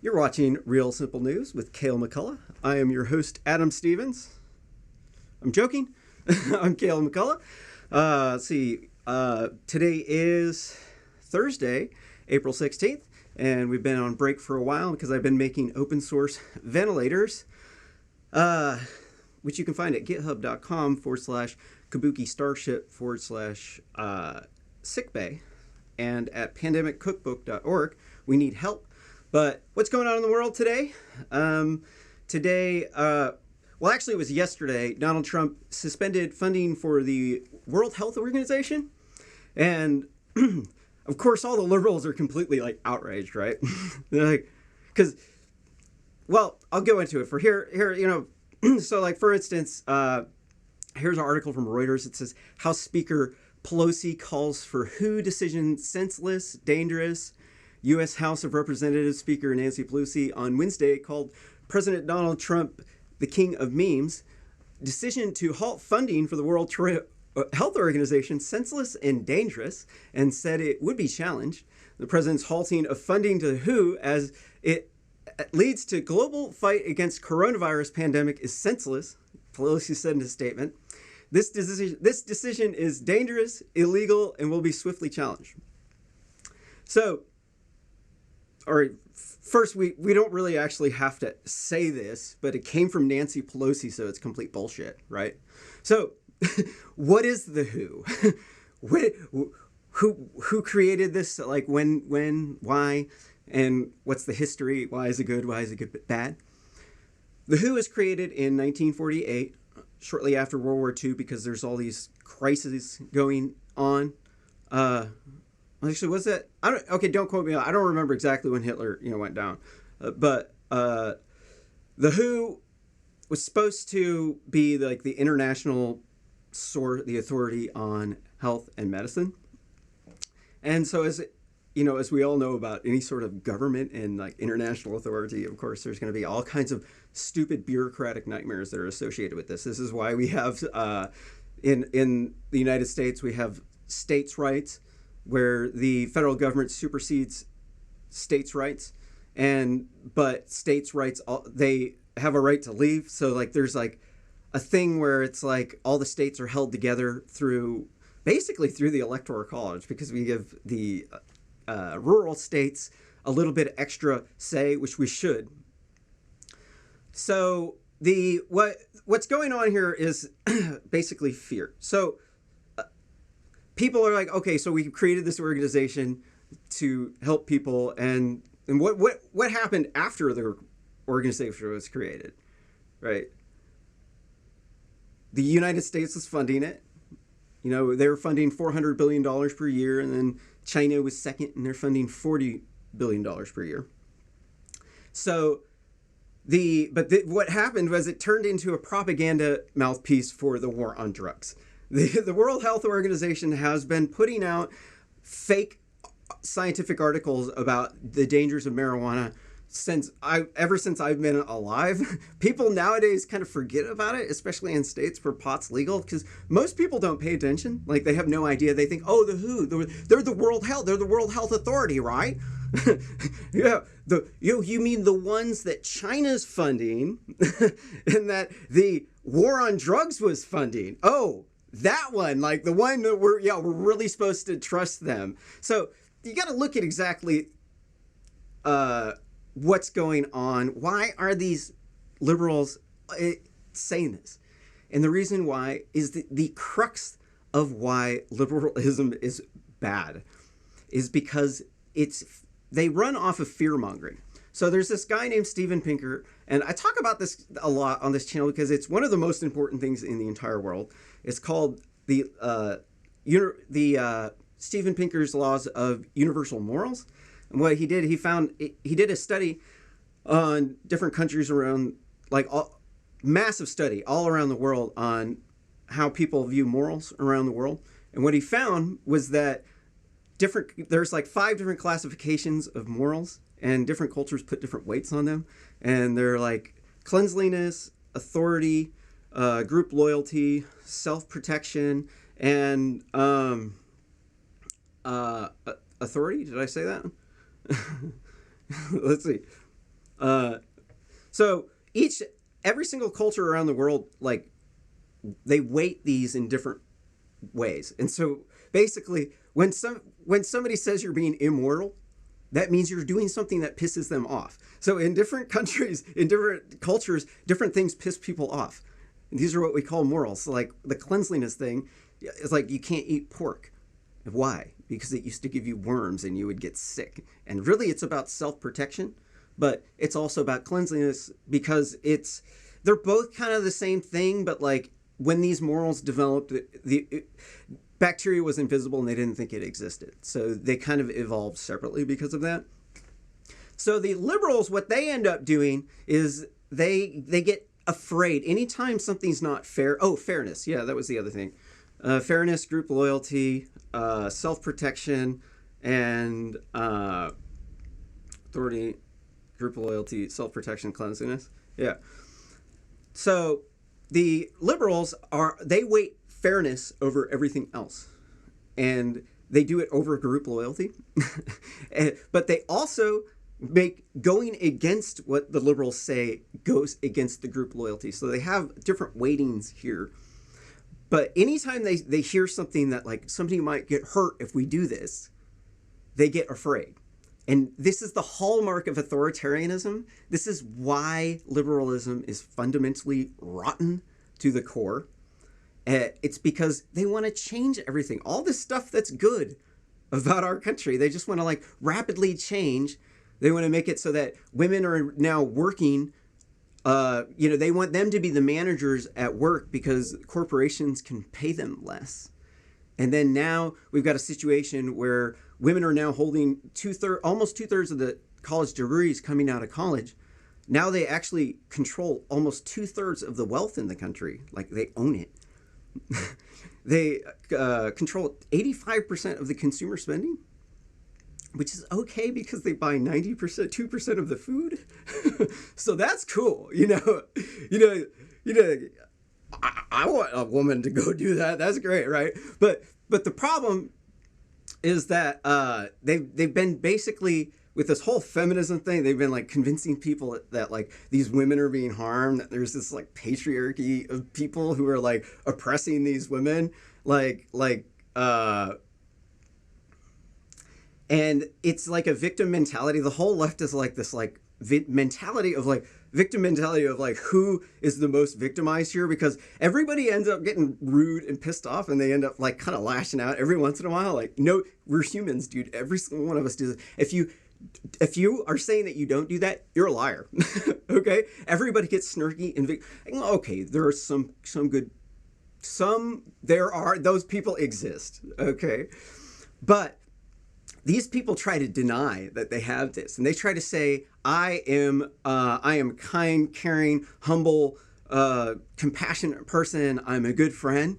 You're watching Real Simple News with Cale McCullough. I am your host, Adam Stevens. I'm joking. I'm Cale McCullough. Today is Thursday, April 16th, and we've been on break for a while because I've been making open source ventilators, which you can find at github.com/kabuki starship/sickbay and at pandemiccookbook.org. We need help. But what's going on in the world today? It was yesterday, Donald Trump suspended funding for the World Health Organization. And of course, all the liberals are completely outraged, right? They're I'll go into it. For instance, here's an article from Reuters. It says, House Speaker Pelosi calls for WHO decision senseless, dangerous. U.S. House of Representatives Speaker Nancy Pelosi on Wednesday called President Donald Trump the king of memes. Decision to halt funding for the World Health Organization senseless and dangerous, and said it would be challenged. The president's halting of funding to WHO as it leads to global fight against coronavirus pandemic is senseless, Pelosi said in a statement. This decision is dangerous, illegal, and will be swiftly challenged. So, all right, first, we don't really actually have to say this, but it came from Nancy Pelosi, so it's complete bullshit, right? So, what is the WHO? Who created this? When, why, and what's the history? Why is it good? Why is it good, bad? The WHO was created in 1948, shortly after World War II, because there's all these crises going on. Actually, was that? Don't quote me. I don't remember exactly when Hitler, went down. But the WHO was supposed to be the international the authority on health and medicine. And so as we all know about any sort of government and international authority, of course, there's going to be all kinds of stupid bureaucratic nightmares that are associated with this. This is why we have in the United States, we have states' rights, where the federal government supersedes states' rights, but states' rights, they have a right to leave. So there's a thing where it's all the states are held together through the Electoral College, because we give the rural states a little bit extra say, which we should. So what's going on here is basically fear. So people are okay, so we created this organization to help people, and what happened after the organization was created, right? The United States was funding it. They were funding $400 billion per year, and then China was second, and they're funding $40 billion per year. So what happened was it turned into a propaganda mouthpiece for the war on drugs. The World Health Organization has been putting out fake scientific articles about the dangers of marijuana ever since I've been alive. People nowadays kind of forget about it, especially in states where pot's legal, because most people don't pay attention. They have no idea. They think, oh, the WHO, they're the World Health, they're the World Health Authority, right? Yeah, you mean the ones that China's funding and that the war on drugs was funding? Oh, that one, the one that we're really supposed to trust them. So you got to look at exactly what's going on. Why are these liberals saying this? And the reason why is the crux of why liberalism is bad is because they run off of fear mongering. So there's this guy named Steven Pinker, and I talk about this a lot on this channel because it's one of the most important things in the entire world. It's called the Steven Pinker's laws of universal morals. And what he did, he did a study on different countries around, massive study all around the world on how people view morals around the world. And what he found was that there's 5 different classifications of morals, and different cultures put different weights on them. And they're cleanliness, authority, group loyalty, self-protection, and authority. Did I say that? Let's see. Uh, so every single culture around the world, like, they weight these in different ways. And so basically, when somebody says you're being immoral, that means you're doing something that pisses them off. So in different countries, in different cultures, different things piss people off. And these are what we call morals. So like the cleanliness thing is like you can't eat pork. Why? Because it used to give you worms and you would get sick. And really it's about self-protection, but it's also about cleanliness because they're both kind of the same thing, but like when these morals developed, bacteria was invisible and they didn't think it existed. So they kind of evolved separately because of that. So the liberals, what they end up doing is they get afraid anytime something's not fair. Oh, fairness. Yeah, that was the other thing. Fairness, group loyalty, self-protection, and authority, group loyalty, self-protection, cleanliness. Yeah. So the liberals they weight fairness over everything else. And they do it over group loyalty. But they also make going against what the liberals say goes against the group loyalty. So they have different weightings here. But anytime they hear something that like somebody might get hurt if we do this, they get afraid. And this is the hallmark of authoritarianism. This is why liberalism is fundamentally rotten to the core. It's because they want to change everything. All this stuff that's good about our country, they just want to like rapidly change. They want to make it so that women are now working. They want them to be the managers at work because corporations can pay them less. And then now we've got a situation where women are now holding almost two-thirds of the college degrees coming out of college. Now they actually control almost two-thirds of the wealth in the country. Like they own it. They control 85% of the consumer spending, which is okay because they buy 90%, 2% of the food. So that's cool. I want a woman to go do that. That's great, right? But the problem is that they've been basically with this whole feminism thing. They've been like convincing people that like these women are being harmed. That there's this like patriarchy of people who are like oppressing these women, and it's like a victim mentality. The whole left is like this like mentality of like victim mentality of like who is the most victimized here, because everybody ends up getting rude and pissed off and they end up like kind of lashing out every once in a while. Like, no, we're humans, dude. Every single one of us does it. If you are saying that you don't do that, you're a liar. Okay? Everybody gets snarky and okay, there are some good, those people exist. Okay? But these people try to deny that they have this, and they try to say, I am kind, caring, humble, compassionate person. I'm a good friend.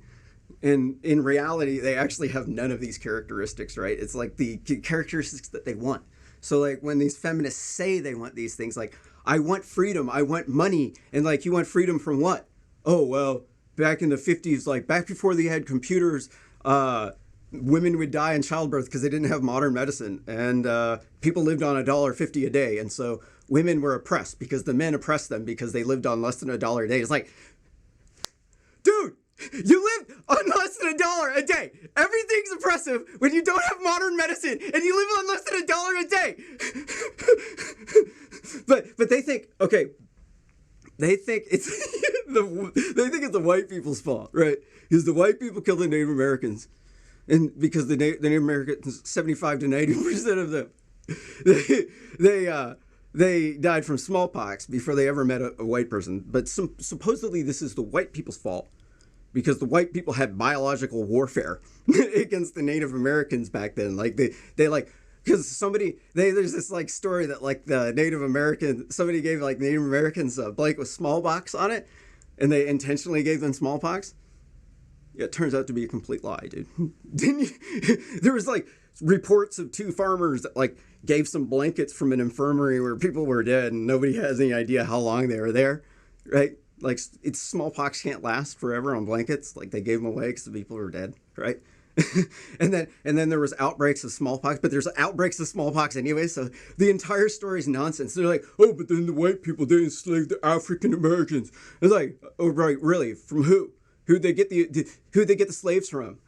And in reality, they actually have none of these characteristics, right? It's like the characteristics that they want. So like when these feminists say they want these things, like, I want freedom, I want money, and like, you want freedom from what? Oh, well, back in the 50s, like back before they had computers, women would die in childbirth because they didn't have modern medicine, and people lived on $1.50 a day, and so women were oppressed because the men oppressed them because they lived on less than $1 a day. It's like, dude, you live on less than $1 a day. Everything's oppressive when you don't have modern medicine and you live on less than $1 a day. But they think, okay, they think it's the white people's fault, right? Because the white people killed the Native Americans. And because the Native Americans, 75 to 90% of them, they died from smallpox before they ever met a white person. But supposedly this is the white people's fault because the white people had biological warfare against the Native Americans back then. Like they like, because there's this like story that like the Native American, somebody gave like Native Americans a blanket with smallpox on it, and they intentionally gave them smallpox. Yeah, it turns out to be a complete lie, dude. Didn't you? There was like reports of two farmers that like gave some blankets from an infirmary where people were dead and nobody has any idea how long they were there, right? Like, it's smallpox can't last forever on blankets. Like, they gave them away because the people were dead, right? and then there was outbreaks of smallpox, but there's outbreaks of smallpox anyway, so the entire story is nonsense. They're like, oh, but then the white people, they enslaved the African Americans. It's like, oh, right, really? From who? Who'd they get the slaves from?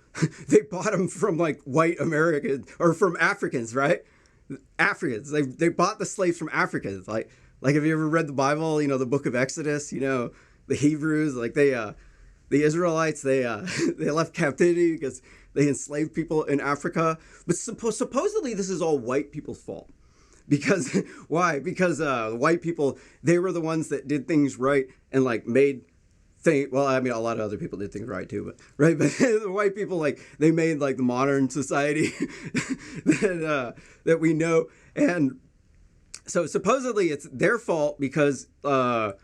They bought them from like white Americans or from Africans, right? Africans. They bought the slaves from Africans. Like have you ever read the Bible? You know, the Book of Exodus. You know, the Hebrews. Like the Israelites. They they left captivity because they enslaved people in Africa. But supposedly this is all white people's fault. Because why? Because white people, they were the ones that did things right and like made well, I mean, a lot of other people did things right too, but the white people, like, they made like the modern society that we know. And so supposedly it's their fault because that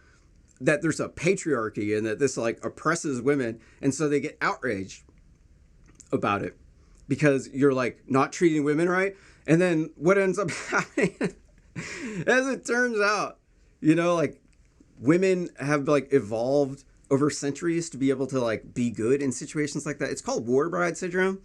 there's a patriarchy and that this like oppresses women, and so they get outraged about it because you're like not treating women right. And then what ends up happening, as it turns out, you know, like women have like evolved over centuries to be able to like be good in situations like that. It's called war bride syndrome.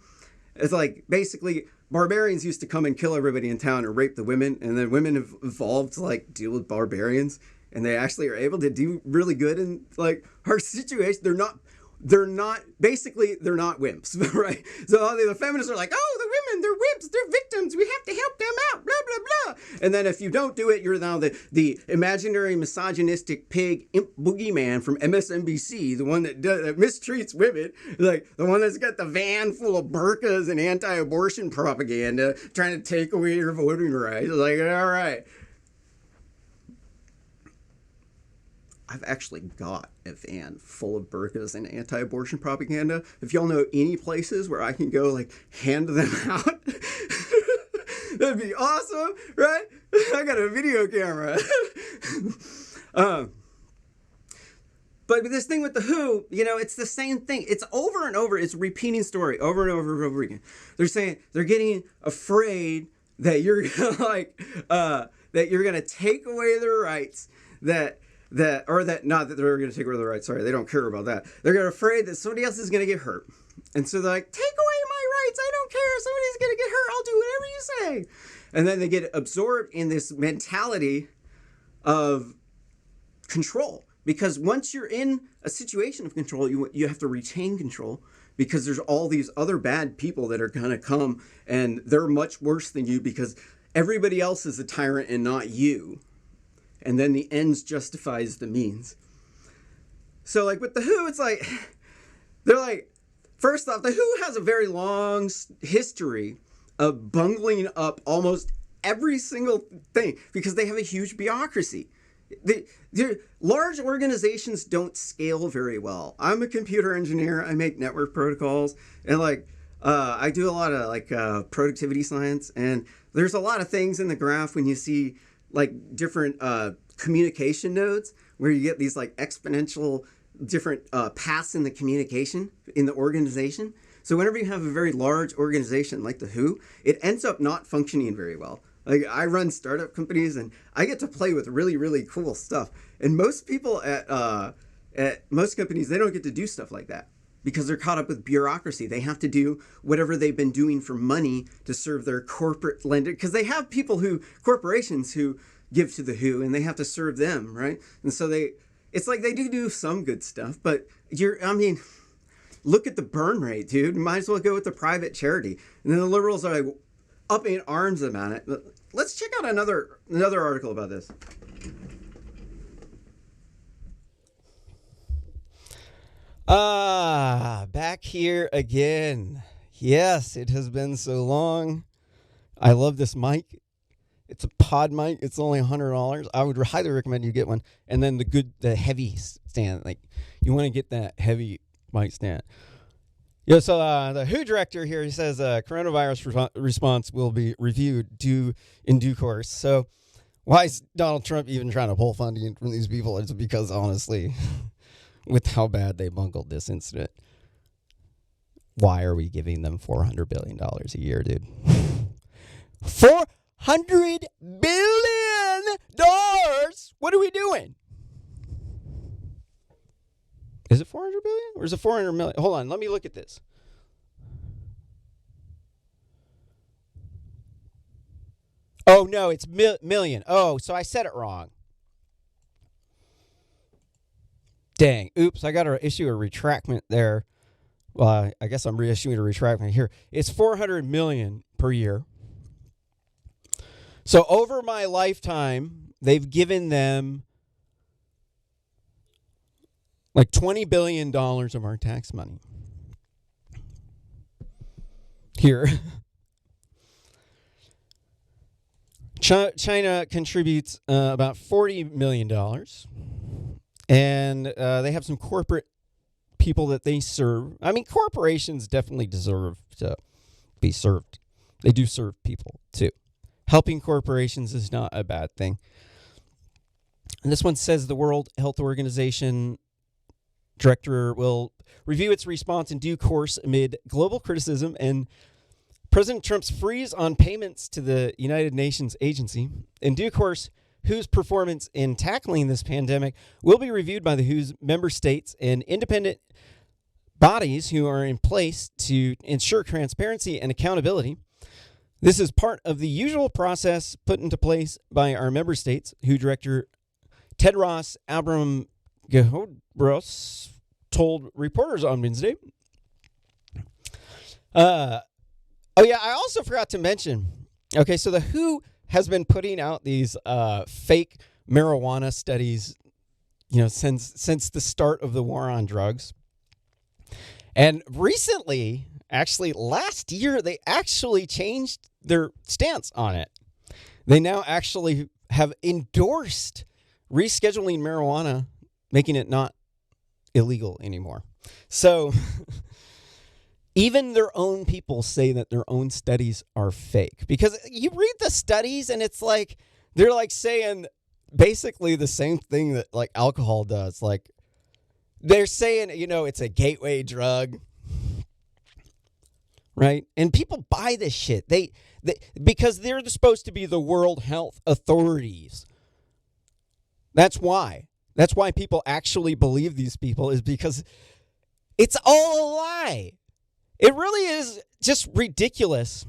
It's like basically barbarians used to come and kill everybody in town and rape the women, and then women have evolved to like deal with barbarians, and they actually are able to do really good in like our situation. They're not wimps, right? So the feminists are like, oh, the women, they're wimps, they're victims, we have to help them out, blah, blah, blah. And then if you don't do it, you're now the imaginary misogynistic pig imp boogeyman from MSNBC, the one that mistreats women, like the one that's got the van full of burqas and anti-abortion propaganda trying to take away your voting rights. Like, all right. I've actually got a van full of burqas and anti-abortion propaganda. If y'all know any places where I can go, like, hand them out, that'd be awesome, right? I got a video camera. But this thing with the WHO, you know, it's the same thing. It's over and over. It's a repeating story over and over and over again. They're saying they're getting afraid that you're like that you're gonna take away their rights. Not that they're going to take away the rights. Sorry, they don't care about that. They're afraid that somebody else is going to get hurt. And so they're like, take away my rights. I don't care. Somebody's going to get hurt. I'll do whatever you say. And then they get absorbed in this mentality of control. Because once you're in a situation of control, you have to retain control, because there's all these other bad people that are going to come, and they're much worse than you because everybody else is a tyrant and not you. And then the ends justifies the means. So like with the WHO, it's like, they're like, first off, the WHO has a very long history of bungling up almost every single thing because they have a huge bureaucracy. Large organizations don't scale very well. I'm a computer engineer. I make network protocols, and like I do a lot of like productivity science, and there's a lot of things in the graph when you see like different communication nodes where you get these like exponential different paths in the communication in the organization. So whenever you have a very large organization like the WHO, it ends up not functioning very well. Like I run startup companies and I get to play with really, really cool stuff. And most people at most companies, they don't get to do stuff like that because they're caught up with bureaucracy. They have to do whatever they've been doing for money to serve their corporate lender, because they have corporations who give to the WHO and they have to serve them, right? And so it's like they do some good stuff, but look at the burn rate, dude. You might as well go with the private charity. And then the liberals are like up in arms about it. But let's check out another article about this. Back here again. Yes, it has been so long. I love this mic. It's a pod mic. It's only $100. I would highly recommend you get one. And then the heavy stand. Like, you want to get that heavy mic stand. Yeah, so the WHO director here, he says coronavirus response will be reviewed in due course. So why is Donald Trump even trying to pull funding from these people? It's because, honestly, with how bad they bungled this incident, why are we giving them $400 billion a year, dude? $400 billion! What are we doing? Is it $400 billion or is it $400 million? Hold on, let me look at this. Oh, no, it's million. Oh, so I said it wrong. Dang. Oops, I got to issue a retractment there. Well, I guess I'm reissuing a retractment here. It's 400 million per year. So over my lifetime, they've given them like $20 billion of our tax money. Here. China contributes about $40 million. And they have some corporate people that they serve. I mean, corporations definitely deserve to be served. They do serve people, too. Helping corporations is not a bad thing. And this one says the World Health Organization director will review its response in due course amid global criticism and President Trump's freeze on payments to the United Nations agency. In due course, WHO's performance in tackling this pandemic will be reviewed by the WHO's member states and independent bodies who are in place to ensure transparency and accountability. This is part of the usual process put into place by our member states, WHO Director Tedros Adhanom Ghebreyesus told reporters on Wednesday. Oh, yeah, I also forgot to mention. Okay, so the WHO has been putting out these fake marijuana studies, since the start of the war on drugs. And recently, actually last year, they actually changed their stance on it. They now actually have endorsed rescheduling marijuana, making it not illegal anymore. So even their own people say that their own studies are fake, because you read the studies and it's like they're like saying basically the same thing that like alcohol does. Like they're saying, it's a gateway drug, right? And people buy this shit. They because they're supposed to be the World Health Authorities. That's why. That's why people actually believe these people, is because it's all a lie. It really is just ridiculous.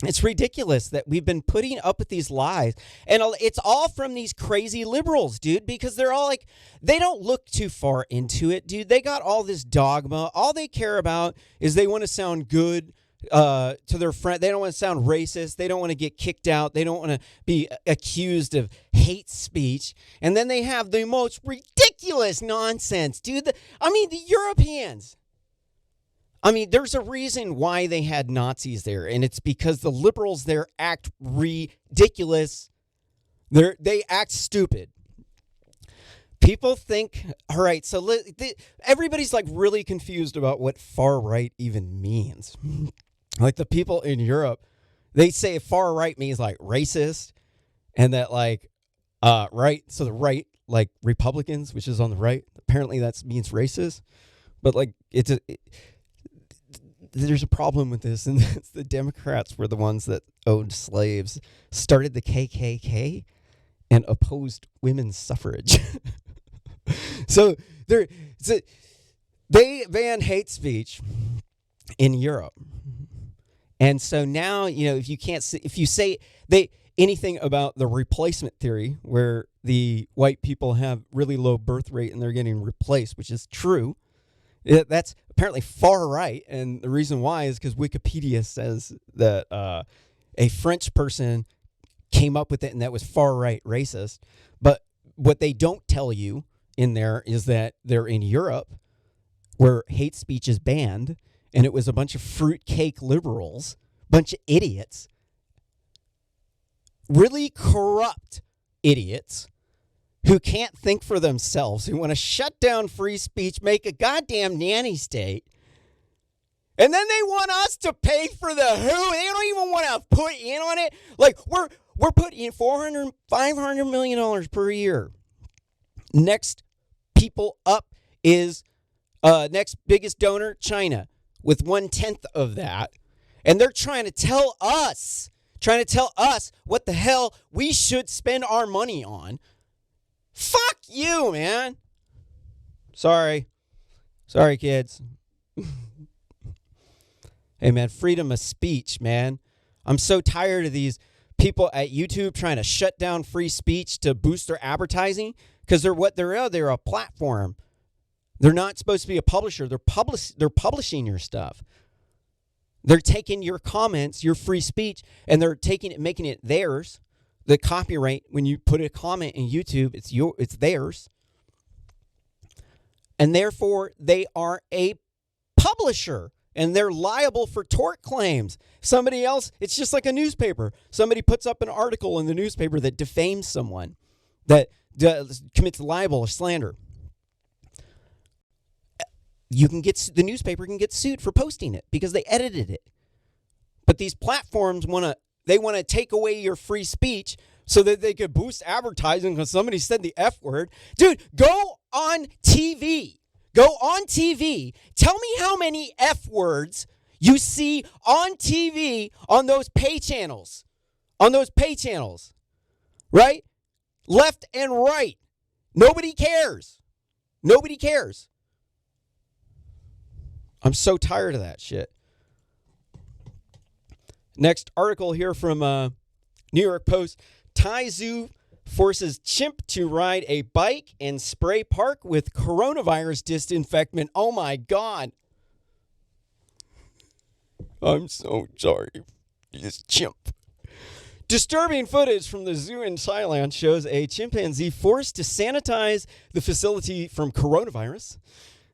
It's ridiculous that we've been putting up with these lies. And it's all from these crazy liberals, dude, because they're all like, they don't look too far into it, dude. They got all this dogma. All they care about is they want to sound good to their friend. They don't want to sound racist. They don't want to get kicked out. They don't want to be accused of hate speech. And then they have the most ridiculous nonsense, dude. The Europeans. There's a reason why they had Nazis there, and it's because the liberals there act ridiculous. They act stupid. People think, all right, so everybody's like really confused about what far right even means. Like the people in Europe, they say far right means like racist, and that like right, so the right, like Republicans, which is on the right, apparently that means racist. But like there's a problem with this, and that's the Democrats were the ones that owned slaves, started the KKK, and opposed women's suffrage. So they ban hate speech in Europe, and so now if you say anything about the replacement theory, where the white people have really low birth rate and they're getting replaced, which is true. That's apparently far right, and the reason why is because Wikipedia says that a French person came up with it, and that was far right racist. But what they don't tell you in there is that they're in Europe, where hate speech is banned, and it was a bunch of fruitcake liberals, bunch of idiots, really corrupt idiots, who can't think for themselves, who want to shut down free speech, make a goddamn nanny state, and then they want us to pay for the WHO. They don't even want to put in on it. Like we're putting in $500 million per year. Next people up is next biggest donor, China, with 1/10 of that, and they're trying to tell us what the hell we should spend our money on. Fuck you, man. Sorry, kids. Hey, man, freedom of speech, man. I'm so tired of these people at YouTube trying to shut down free speech to boost their advertising because they're a platform. They're not supposed to be a publisher. They're publishing your stuff. They're taking your comments, your free speech, and they're taking it, making it theirs. The copyright, when you put a comment in YouTube, it's theirs. And therefore, they are a publisher, and they're liable for tort claims. Somebody else, it's just like a newspaper. Somebody puts up an article in the newspaper that defames someone, that commits libel or slander. The newspaper can get sued for posting it because they edited it. But these platforms want to take away your free speech so that they could boost advertising because somebody said the F word. Dude, go on TV. Go on TV. Tell me how many F words you see on TV on those pay channels. On those pay channels. Right? Left and right. Nobody cares. Nobody cares. I'm so tired of that shit. Next article here from New York Post. Thai zoo forces chimp to ride a bike and spray park with coronavirus disinfectant. Oh my God. I'm so sorry. This chimp. Disturbing footage from the zoo in Thailand shows a chimpanzee forced to sanitize the facility from coronavirus.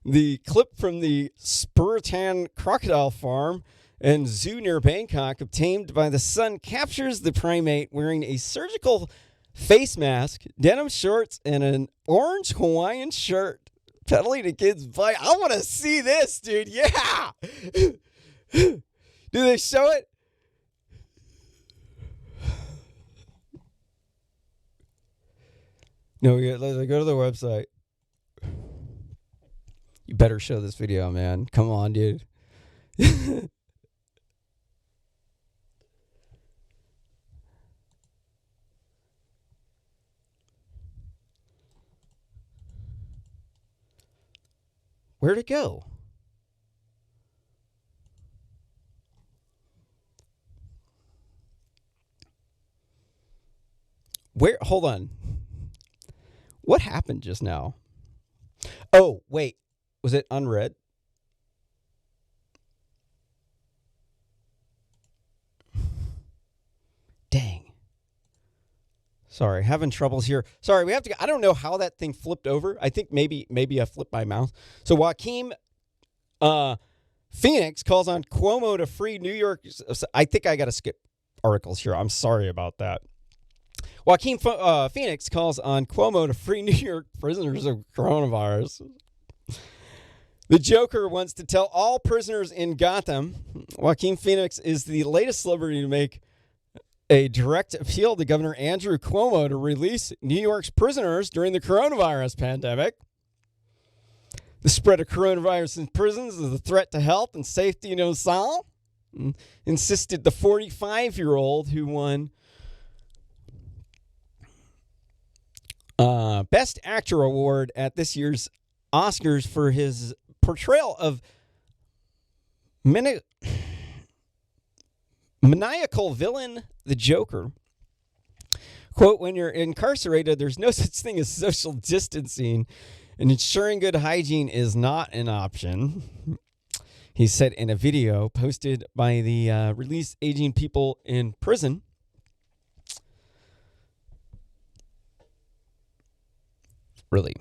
The clip from the Spurtan crocodile farm and zoo near Bangkok, obtained by The Sun, captures the primate wearing a surgical face mask, denim shorts, and an orange Hawaiian shirt, pedaling a kid's bike. I want to see this, dude. Yeah. Do they show it? No, let's go to the website. You better show this video, man. Come on, dude. Where'd it go? Hold on. What happened just now? Oh, wait. Was it unread? Dang. Sorry, having troubles here. Sorry, we have to. I don't know how that thing flipped over. I think maybe I flipped my mouse. So Joaquin Phoenix calls on Cuomo to free New York. I think I got to skip articles here. I'm sorry about that. Joaquin Phoenix calls on Cuomo to free New York prisoners of coronavirus. The Joker wants to tell all prisoners in Gotham. Joaquin Phoenix is the latest celebrity to make a direct appeal to Governor Andrew Cuomo to release New York's prisoners during the coronavirus pandemic. The spread of coronavirus in prisons is a threat to health and safety in us insisted the 45-year-old who won Best Actor award at this year's Oscars for his portrayal of maniacal villain, the Joker. Quote, when you're incarcerated, there's no such thing as social distancing, and ensuring good hygiene is not an option, he said in a video posted by the Release Aging People in Prison. Really?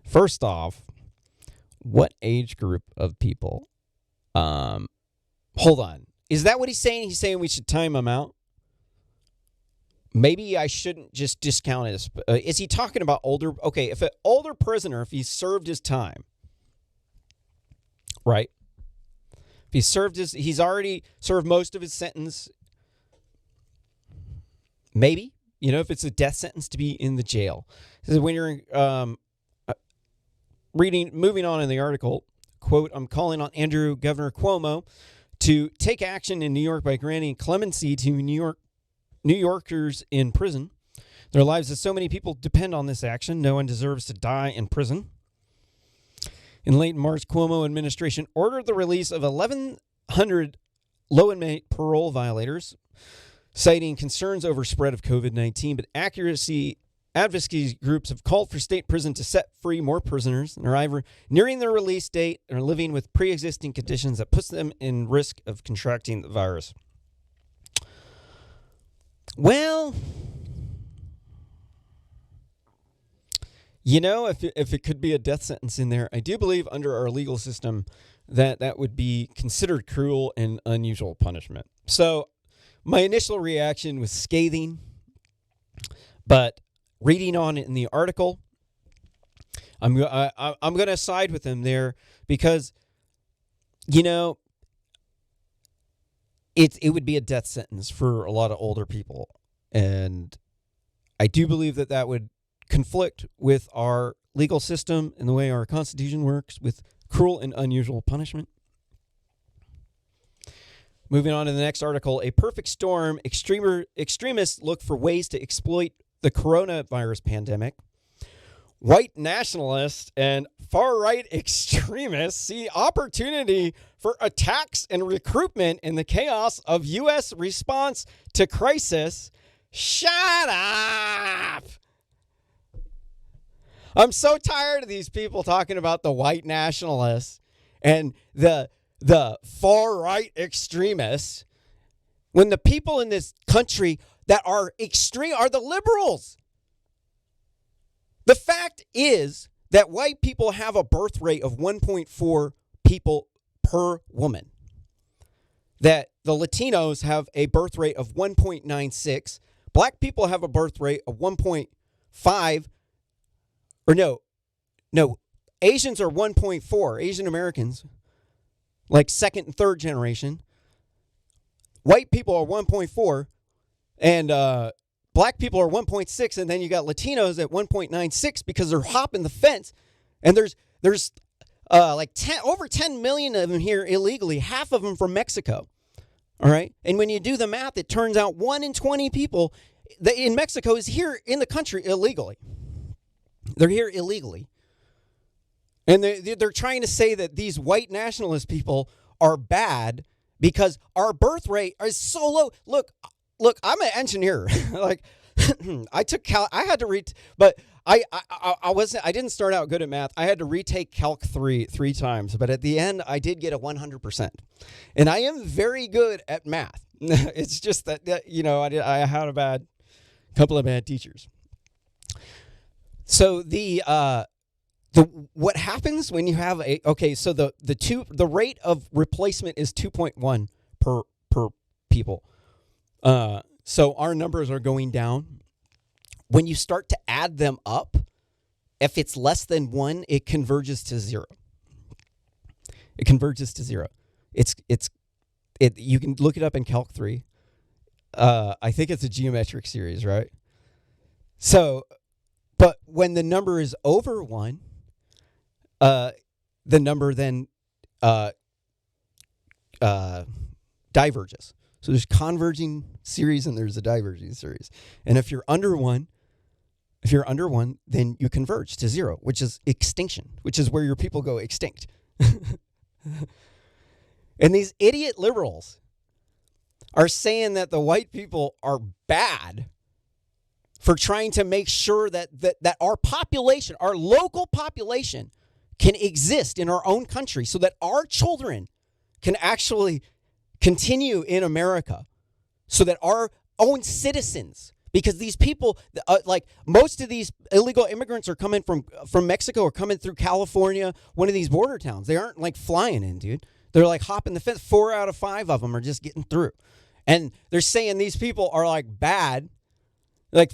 First off, what age group of people? Hold on. Is that what he's saying? He's saying we should time him out? Maybe I shouldn't just discount it. Is he talking about older? Okay, if an older prisoner, if he's served his time, right? If he's already served most of his sentence, maybe, if it's a death sentence, to be in the jail. So when you're moving on in the article, quote, I'm calling on Governor Cuomo to take action in New York by granting clemency to New Yorkers in prison. Their lives of so many people depend on this action. No one deserves to die in prison. In late March, Cuomo administration ordered the release of 1,100 low inmate parole violators, citing concerns over spread of COVID-19, but advocacy groups have called for state prison to set free more prisoners and are either nearing their release date or living with pre-existing conditions that puts them in risk of contracting the virus. Well, you know, if it could be a death sentence in there, I do believe under our legal system that would be considered cruel and unusual punishment. So my initial reaction was scathing, but reading on in the article, I'm going to side with him there because, you know, it would be a death sentence for a lot of older people. And I do believe that would conflict with our legal system and the way our Constitution works with cruel and unusual punishment. Moving on to the next article, a perfect storm, extremists look for ways to exploit the coronavirus pandemic. White nationalists and far-right extremists see opportunity for attacks and recruitment in the chaos of U.S. response to crisis. Shut up! I'm so tired of these people talking about the white nationalists and the far-right extremists when the people in this country that are extreme are the liberals. The fact is that white people have a birth rate of 1.4 people per woman. That the Latinos have a birth rate of 1.96. Black people have a birth rate of 1.5. Or no, Asians are 1.4. Asian Americans, like second and third generation. White people are 1.4. And black people are 1.6, and then you got Latinos at 1.96 because they're hopping the fence. And there's like over 10 million of them here illegally, half of them from Mexico. All right? And when you do the math, it turns out 1 in 20 people in Mexico is here in the country illegally. They're here illegally. And they're trying to say that these white nationalist people are bad because our birth rate is so low. Look, I'm an engineer. Like, I took I had to read, but I didn't start out good at math. I had to retake Calc 3 times, but at the end I did get a 100%. And I am very good at math. It's just that you know, I had a couple of bad teachers. So what happens when you have so the rate of replacement is 2.1 per people. So our numbers are going down. When you start to add them up, if it's less than 1, it converges to 0. It converges to 0. You can look it up in Calc 3. I think it's a geometric series, right? So, but when the number is over 1, the number then diverges. So there's converging series and there's a diverging series. And if you're under 1, then you converge to 0, which is extinction, which is where your people go extinct. And these idiot liberals are saying that the white people are bad for trying to make sure that our population, our local population, can exist in our own country so that our children can actually continue in America, so that our own citizens, because these people, like most of these illegal immigrants are coming from Mexico or coming through California, one of these border towns. They aren't like flying in, dude. They're like hopping the fence. 4 out of 5 of them are just getting through. And they're saying these people are like bad. They're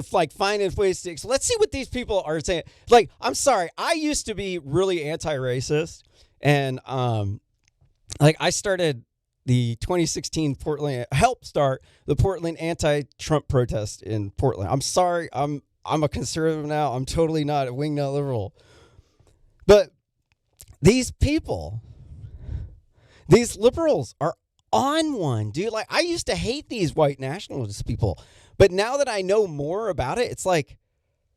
finding ways to. So let's see what these people are saying. Like, I'm sorry, I used to be really anti-racist, and I started the 2016 helped start the Portland anti-Trump protest in Portland. I'm sorry, I'm a conservative now. I'm totally not a wingnut liberal. But these people, these liberals are on one, dude. Like, I used to hate these white nationalist people. But now that I know more about it, it's like,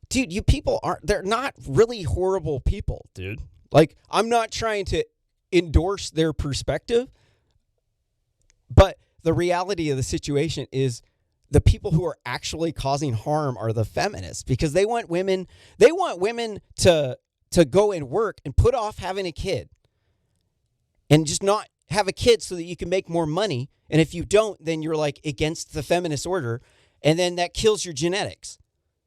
dude, you people they're not really horrible people, dude. Like, I'm not trying to endorse their perspective, But the reality of the situation is the people who are actually causing harm are the feminists, because they want women to go and work and put off having a kid and just not have a kid so that you can make more money. And if you don't, then you're like against the feminist order. And then that kills your genetics.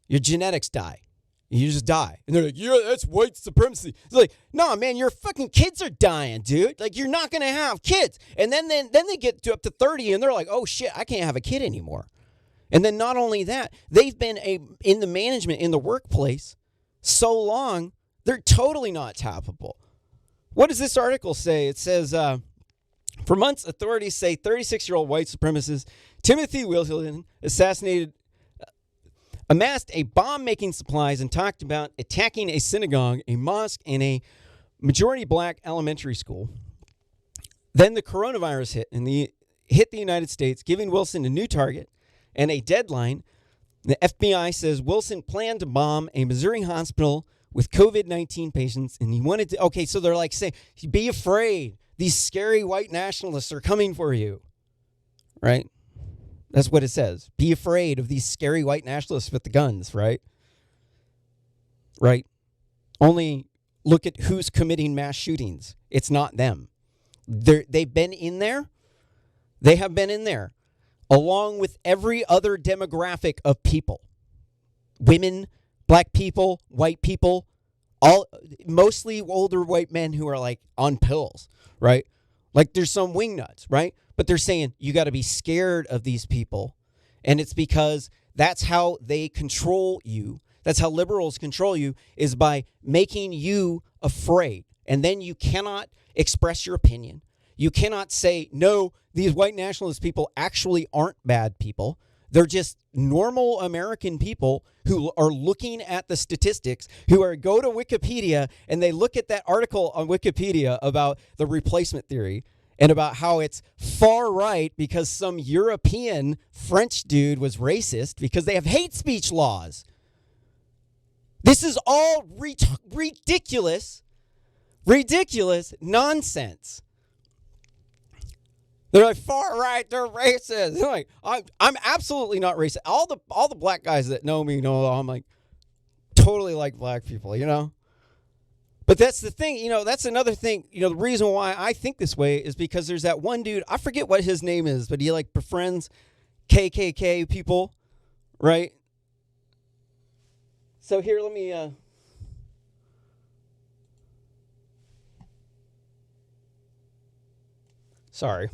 Your genetics die. You just die. And they're like, yeah, that's white supremacy. It's like, no, man, your fucking kids are dying, dude. Like, you're not going to have kids. And then they get to up to 30 and they're like, oh shit, I can't have a kid anymore. And then not only that, they've been in the management, in the workplace so long, they're totally not tappable. What does this article say? It says, for months, authorities say 36-year-old white supremacist Timothy Wilson amassed a bomb-making supplies and talked about attacking a synagogue, a mosque, and a majority black elementary school. Then the coronavirus hit the United States, giving Wilson a new target and a deadline. The FBI says Wilson planned to bomb a Missouri hospital with COVID-19 patients, and he wanted to... Okay, so they're like saying, be afraid. These scary white nationalists are coming for you. Right? That's what it says. Be afraid of these scary white nationalists with the guns, right? Right? Only look at who's committing mass shootings. It's not them. They've been in there. They have been in there, along with every other demographic of people. Women, black people, white people, all mostly older white men who are like on pills, right? Like there's some wingnuts, right? But they're saying you got to be scared of these people. And it's because that's how they control you. That's how liberals control you, is by making you afraid. And then you cannot express your opinion. You cannot say, no, these white nationalist people actually aren't bad people. They're just normal American people who are looking at the statistics, go to Wikipedia and they look at that article on Wikipedia about the replacement theory and about how it's far right because some European French dude was racist because they have hate speech laws. This is all ridiculous nonsense. They're like, far right, they're racist. They're like, I'm absolutely not racist. All the black guys that know me know I'm like totally like black people, you know? But that's the thing, you know, that's another thing. You know, the reason why I think this way is because there's that one dude, I forget what his name is, but he like befriends KKK people, right? So here, let me sorry.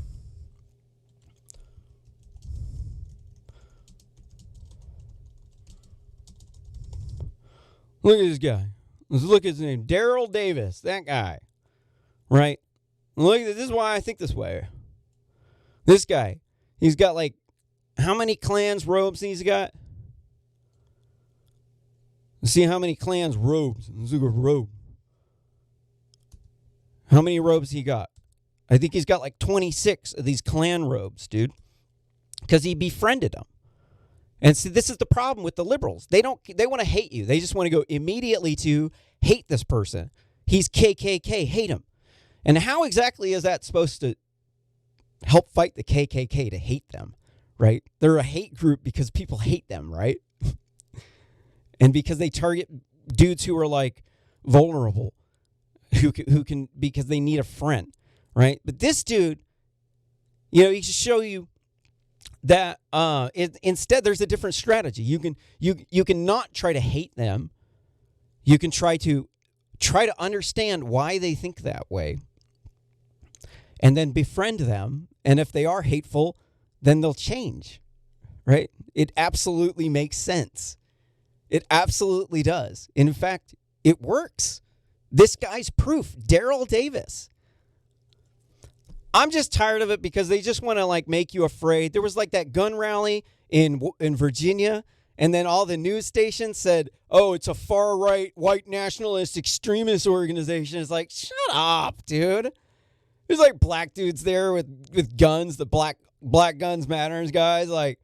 Look at this guy. Let's look at his name. Daryl Davis. That guy. Right? Look, this is why I think this way. This guy. He's got like, how many clans robes he's got? Let's see how many clans robes. Let's look at robe. How many robes he got? I think he's got like 26 of these clan robes, dude. Because he befriended them. And see, this is the problem with the liberals. They want to hate you. They just want to go immediately to hate this person. He's KKK, hate him. And how exactly is that supposed to help fight the KKK to hate them, right? They're a hate group because people hate them, right? And because they target dudes who are like vulnerable, who can because they need a friend, right? But this dude, you know, he should show you that instead there's a different strategy. You can not try to hate them. You can try to understand why they think that way, and then befriend them. And if they are hateful, then they'll change, right? It absolutely makes sense. It absolutely does. In fact, it works. This guy's proof. Daryl Davis. I'm just tired of it because they just want to like make you afraid. There was like that gun rally in Virginia, and then all the news stations said, "Oh, it's a far right white nationalist extremist organization." It's like, shut up, dude. There's like black dudes there with guns. The Black Guns Matters guys, like,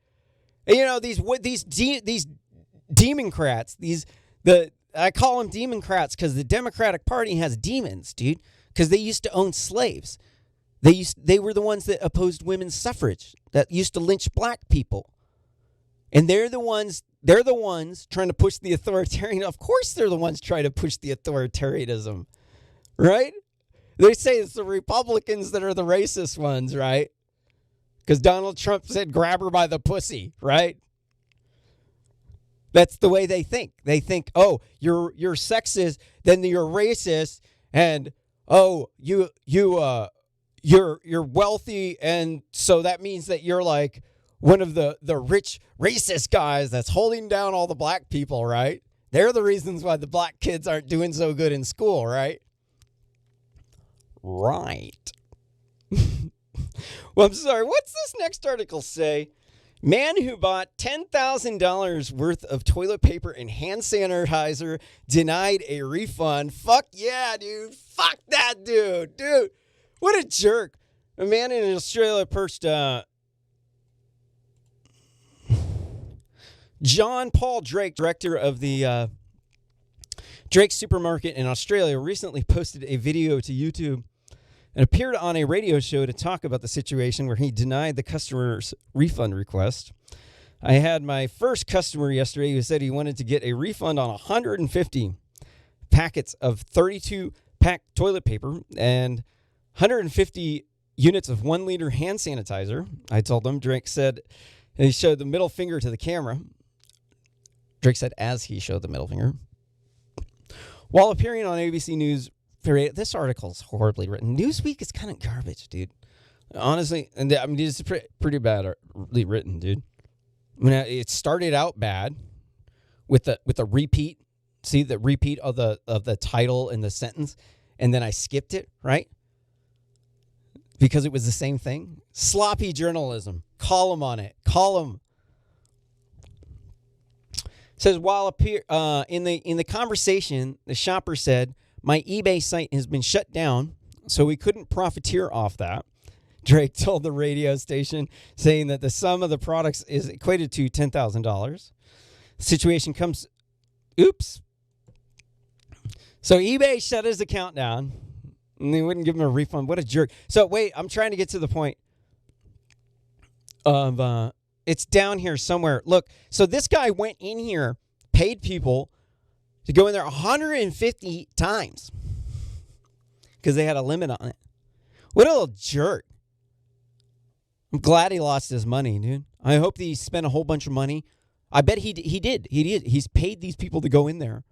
you know, these Democrats. I call them Democrats because the Democratic Party has demons, dude. Because they used to own slaves. They were the ones that opposed women's suffrage, that used to lynch black people. And they're the ones trying to push the authoritarian. Of course they're the ones trying to push the authoritarianism, right? They say it's the Republicans that are the racist ones, right? Because Donald Trump said, grab her by the pussy, right? That's the way they think. They think, oh, you're sexist, then you're racist, and oh, you're wealthy, and so that means that you're like one of the rich racist guys that's holding down all the black people, right? They're the reasons why the black kids aren't doing so good in school, right? Right. Well, I'm sorry. What's this next article say? Man who bought $10,000 worth of toilet paper and hand sanitizer denied a refund. Fuck yeah, dude. Fuck that dude. Dude, what a jerk. A man in Australia purchased John Paul Drake, director of the Drake supermarket in Australia, recently posted a video to YouTube and appeared on a radio show to talk about the situation where he denied the customer's refund request. I had my first customer yesterday who said he wanted to get a refund on 150 packets of 32-pack toilet paper and 150 units of 1-liter hand sanitizer. I told him. Drake said, and he showed the middle finger to the camera. Drake said as he showed the middle finger. While appearing on ABC News, this article is horribly written. Newsweek is kind of garbage, dude. Honestly, and I mean, it's pretty badly written, dude. I mean, it started out bad with the repeat. See the repeat of the title and the sentence, and then I skipped it, right? Because it was the same thing. Sloppy journalism. Column on it. Column. Says while in the conversation, the shopper said, "My eBay site has been shut down, so we couldn't profiteer off that." Drake told the radio station, saying that the sum of the products is equated to $10,000. Situation comes, oops. So eBay shut his account down, and they wouldn't give him a refund. What a jerk. So wait, I'm trying to get to the point of, it's down here somewhere. Look, so this guy went in here, paid people to go in there 150 times because they had a limit on it. What a little jerk. I'm glad he lost his money, dude. I hope that he spent a whole bunch of money. I bet he did. He's paid these people to go in there.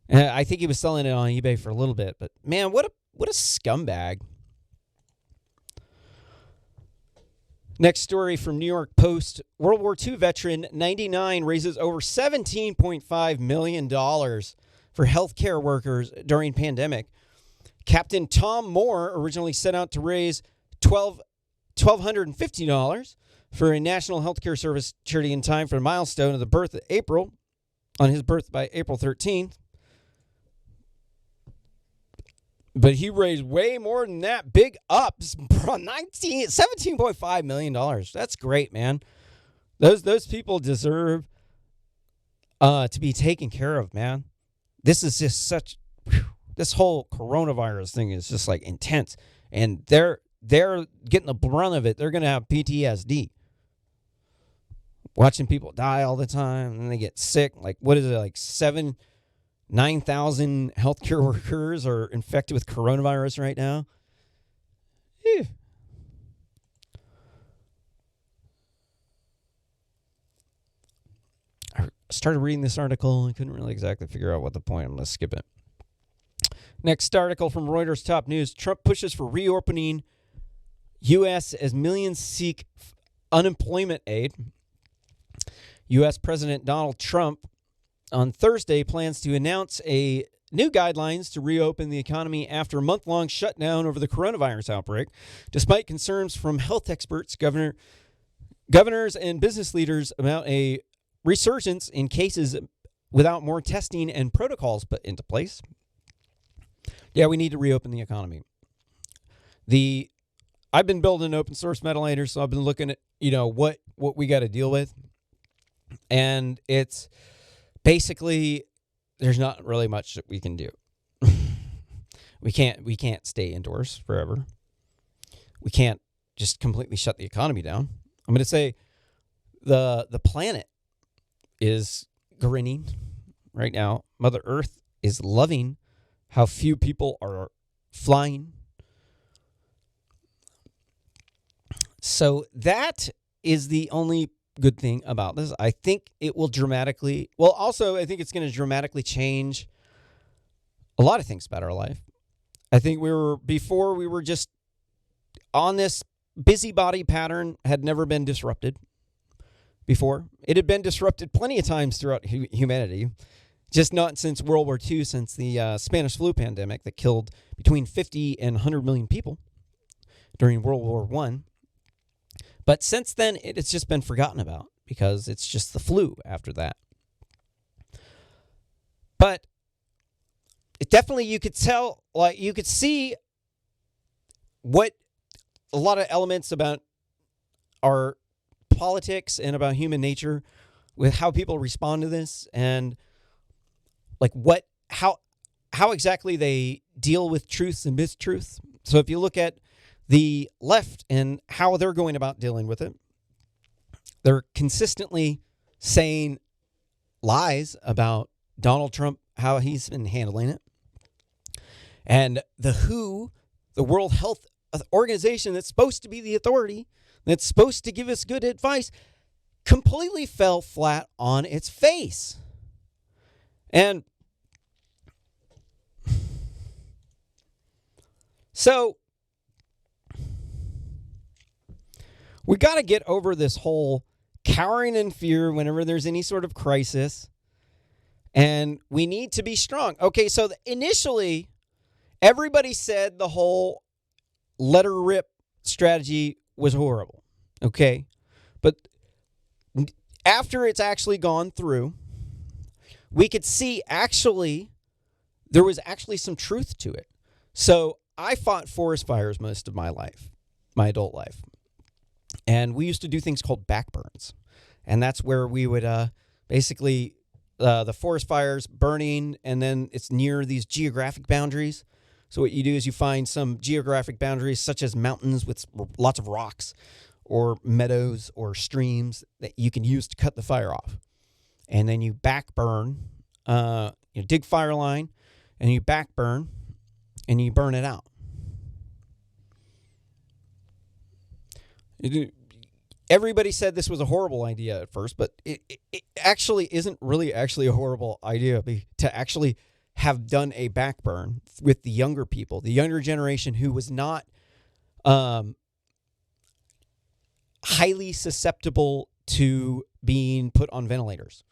And I think he was selling it on eBay for a little bit. But, man, what a scumbag. Next story from New York Post. World War II veteran 99 raises over $17.5 million for healthcare workers during pandemic. Captain Tom Moore originally set out to raise $1,250 for a National Healthcare Service charity in time for the milestone of the birth of April, on his birth by April 13th. But he raised way more than that. Big ups. $17.5 million. That's great, man. Those people deserve to be taken care of, man. This is just such... This whole coronavirus thing is just like intense. And they're getting the brunt of it. They're going to have PTSD. Watching people die all the time. And they get sick. Like, what is it? Like 9,000 healthcare workers are infected with coronavirus right now. Ew. I started reading this article. I couldn't really exactly figure out what the point. I'm going to skip it. Next article from Reuters Top News. Trump pushes for reopening U.S. as millions seek unemployment aid. U.S. President Donald Trump on Thursday plans to announce a new guidelines to reopen the economy after a month-long shutdown over the coronavirus outbreak. Despite concerns from health experts, governors, and business leaders about a resurgence in cases without more testing and protocols put into place. Yeah, we need to reopen the economy. I've been building open source ventilators, so I've been looking at, what we got to deal with. And it's basically, there's not really much that we can do. We can't stay indoors forever. we can't just completely shut the economy down. I'm going to say the planet is grinning right now. Mother Earth is loving how few people are flying. So that is the only good thing about this. I think it will dramatically, well, also I think it's going to dramatically change a lot of things about our life. I think before we were just on this busybody pattern, had never been disrupted before. It had been disrupted plenty of times throughout humanity, just not since World War II, since the Spanish flu pandemic that killed between 50 and 100 million people during World War I. But since then, it's just been forgotten about because it's just the flu after that. But it definitely, you could tell, like you could see what a lot of elements about our politics and about human nature with how people respond to this and like how exactly they deal with truths and mistruths. So if you look at the left and how they're going about dealing with it, they're consistently saying lies about Donald Trump, how he's been handling it. And the WHO, the World Health Organization that's supposed to be the authority, that's supposed to give us good advice, completely fell flat on its face. And so we got to get over this whole cowering in fear whenever there's any sort of crisis. And we need to be strong. Okay, so initially, everybody said the whole let her rip strategy was horrible. Okay? But after it's actually gone through, we could see actually there was actually some truth to it. So I fought forest fires most of my life, my adult life. And we used to do things called backburns. And that's where we would basically, the forest fires burning, and then it's near these geographic boundaries. So what you do is you find some geographic boundaries, such as mountains with lots of rocks, or meadows or streams that you can use to cut the fire off. And then you backburn, you dig fire line, and you backburn, and you burn it out. Everybody said this was a horrible idea at first, but it actually isn't really actually a horrible idea to actually have done a backburn with the younger people, the younger generation who was not highly susceptible to being put on ventilators.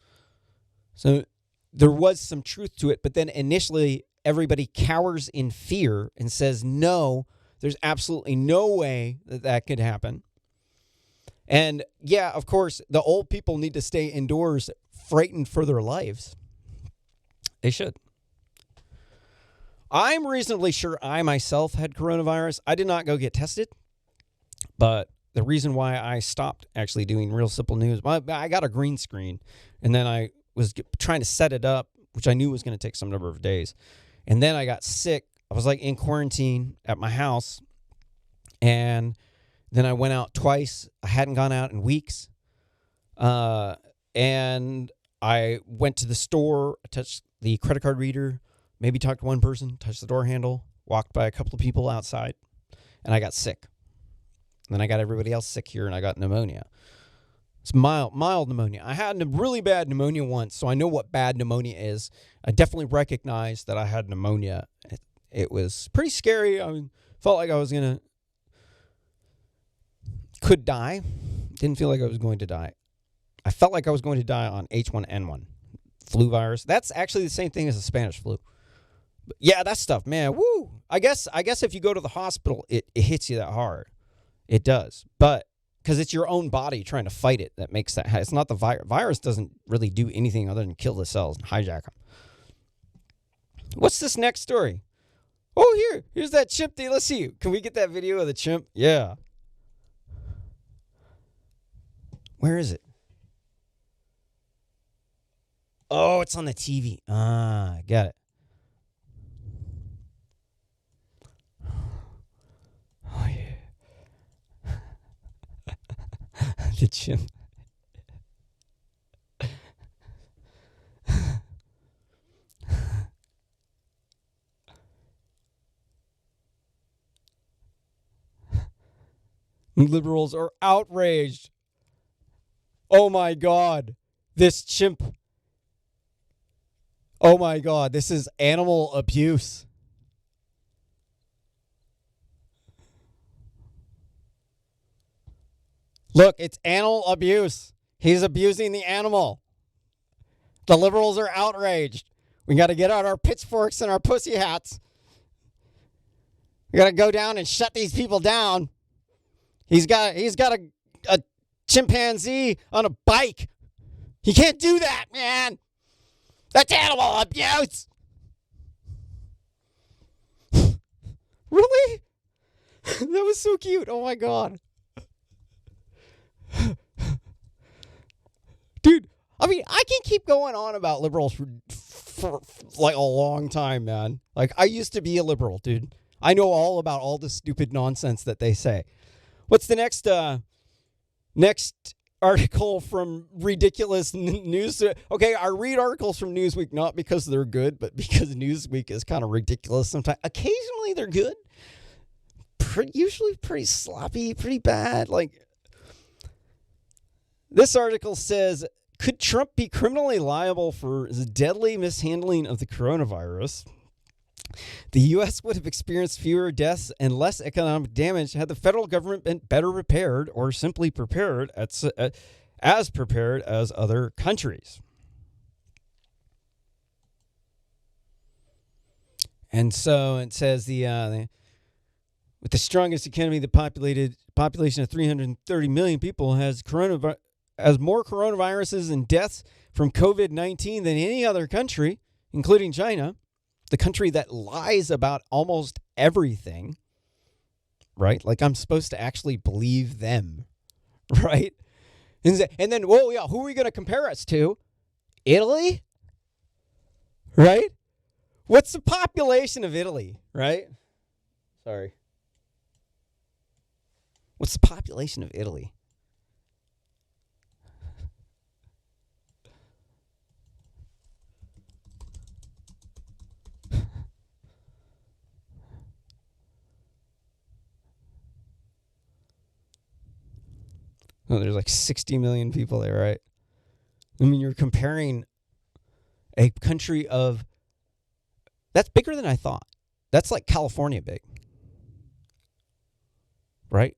So there was some truth to it, but then initially everybody cowers in fear and says, no, there's absolutely no way that could happen. And yeah, of course, the old people need to stay indoors, frightened for their lives. They should. I'm reasonably sure I myself had coronavirus. I did not go get tested, but the reason why I stopped actually doing Real Simple News, I got a green screen, and then I was trying to set it up, which I knew was going to take some number of days. And then I got sick. I was like in quarantine at my house, and then I went out twice. I hadn't gone out in weeks. And I went to the store, touched the credit card reader, maybe talked to one person, touched the door handle, walked by a couple of people outside, and I got sick. And then I got everybody else sick here, and I got pneumonia. It's mild pneumonia. I had a really bad pneumonia once, so I know what bad pneumonia is. I definitely recognized that I had pneumonia. It was pretty scary. I felt like I was could die. Didn't feel like I was going to die. I felt like I was going to die on H1N1 flu virus. That's actually the same thing as the Spanish flu. But yeah, that stuff, man. Woo! I guess if you go to the hospital, it hits you that hard. It does. But because it's your own body trying to fight it that makes that. It's not the virus. Virus doesn't really do anything other than kill the cells and hijack them. What's this next story? Oh, here's that chimp thing. Let's see. Can we get that video of the chimp? Yeah. Where is it? Oh, it's on the TV. Ah, got it. Oh, yeah. The chimp. Liberals are outraged. Oh my God. This chimp. Oh my God. This is animal abuse. Look, it's animal abuse. He's abusing the animal. The liberals are outraged. We got to get out our pitchforks and our pussy hats. We got to go down and shut these people down. He's got a chimpanzee on a bike. He can't do that, man. That's animal abuse. Really? That was so cute. Oh my God. Dude, I mean, I can keep going on about liberals for like a long time, man. Like, I used to be a liberal, dude. I know all about all the stupid nonsense that they say. What's the next article from ridiculous news? Okay, I read articles from Newsweek not because they're good, but because Newsweek is kind of ridiculous sometimes. Occasionally they're good. Usually pretty sloppy, pretty bad. Like, this article says, could Trump be criminally liable for the deadly mishandling of the coronavirus? The U.S. would have experienced fewer deaths and less economic damage had the federal government been better prepared or simply prepared as prepared as other countries. And so it says with the strongest economy, the population of 330 million people has more coronaviruses and deaths from COVID-19 than any other country, including China. The country that lies about almost everything, right? Like, I'm supposed to actually believe them, right? And then, whoa, yeah, who are we going to compare us to? Italy? Right? What's the population of Italy, right? Sorry. What's the population of Italy? Oh, there's like 60 million people there, right? I mean, you're comparing a country of... That's bigger than I thought. That's like California big. Right?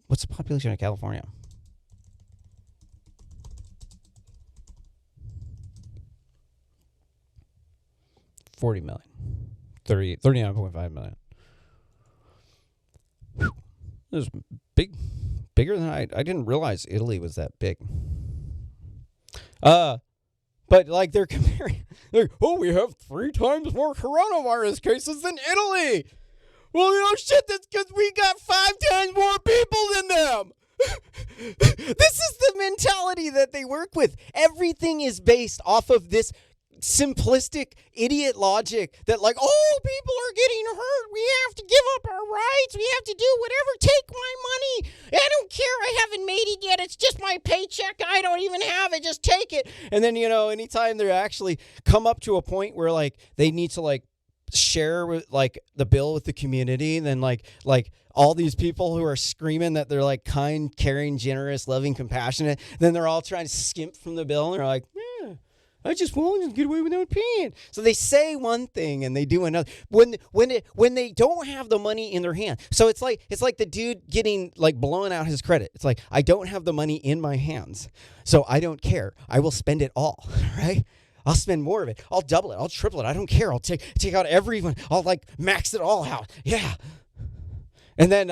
What's the population of California? $40 million. 39.5 million. Whew. It was bigger than I didn't realize Italy was that big. But like they're comparing, we have 3 times more coronavirus cases than Ity. Well, shit, that's because we got 5 times more people than them. This is the mentality that they work with. Everything is based off of this simplistic idiot logic that, like, oh, people are getting hurt, we have to give up our rights, we have to do whatever, take my money, I don't care, I haven't made it yet, it's just my paycheck, I don't even have it, just take it. And then, anytime they actually come up to a point where, like, they need to, like, share with, like, the bill with the community, and then like all these people who are screaming that they're like kind, caring, generous, loving, compassionate, then they're all trying to skimp from the bill, and they're like, yeah, I just want to get away without paying. So they say one thing and they do another. When they don't have the money in their hand. So it's like the dude getting, like, blowing out his credit. It's like, I don't have the money in my hands, so I don't care. I will spend it all, right? I'll spend more of it. I'll double it. I'll triple it. I don't care. I'll take out everyone. I'll, like, max it all out. Yeah. And then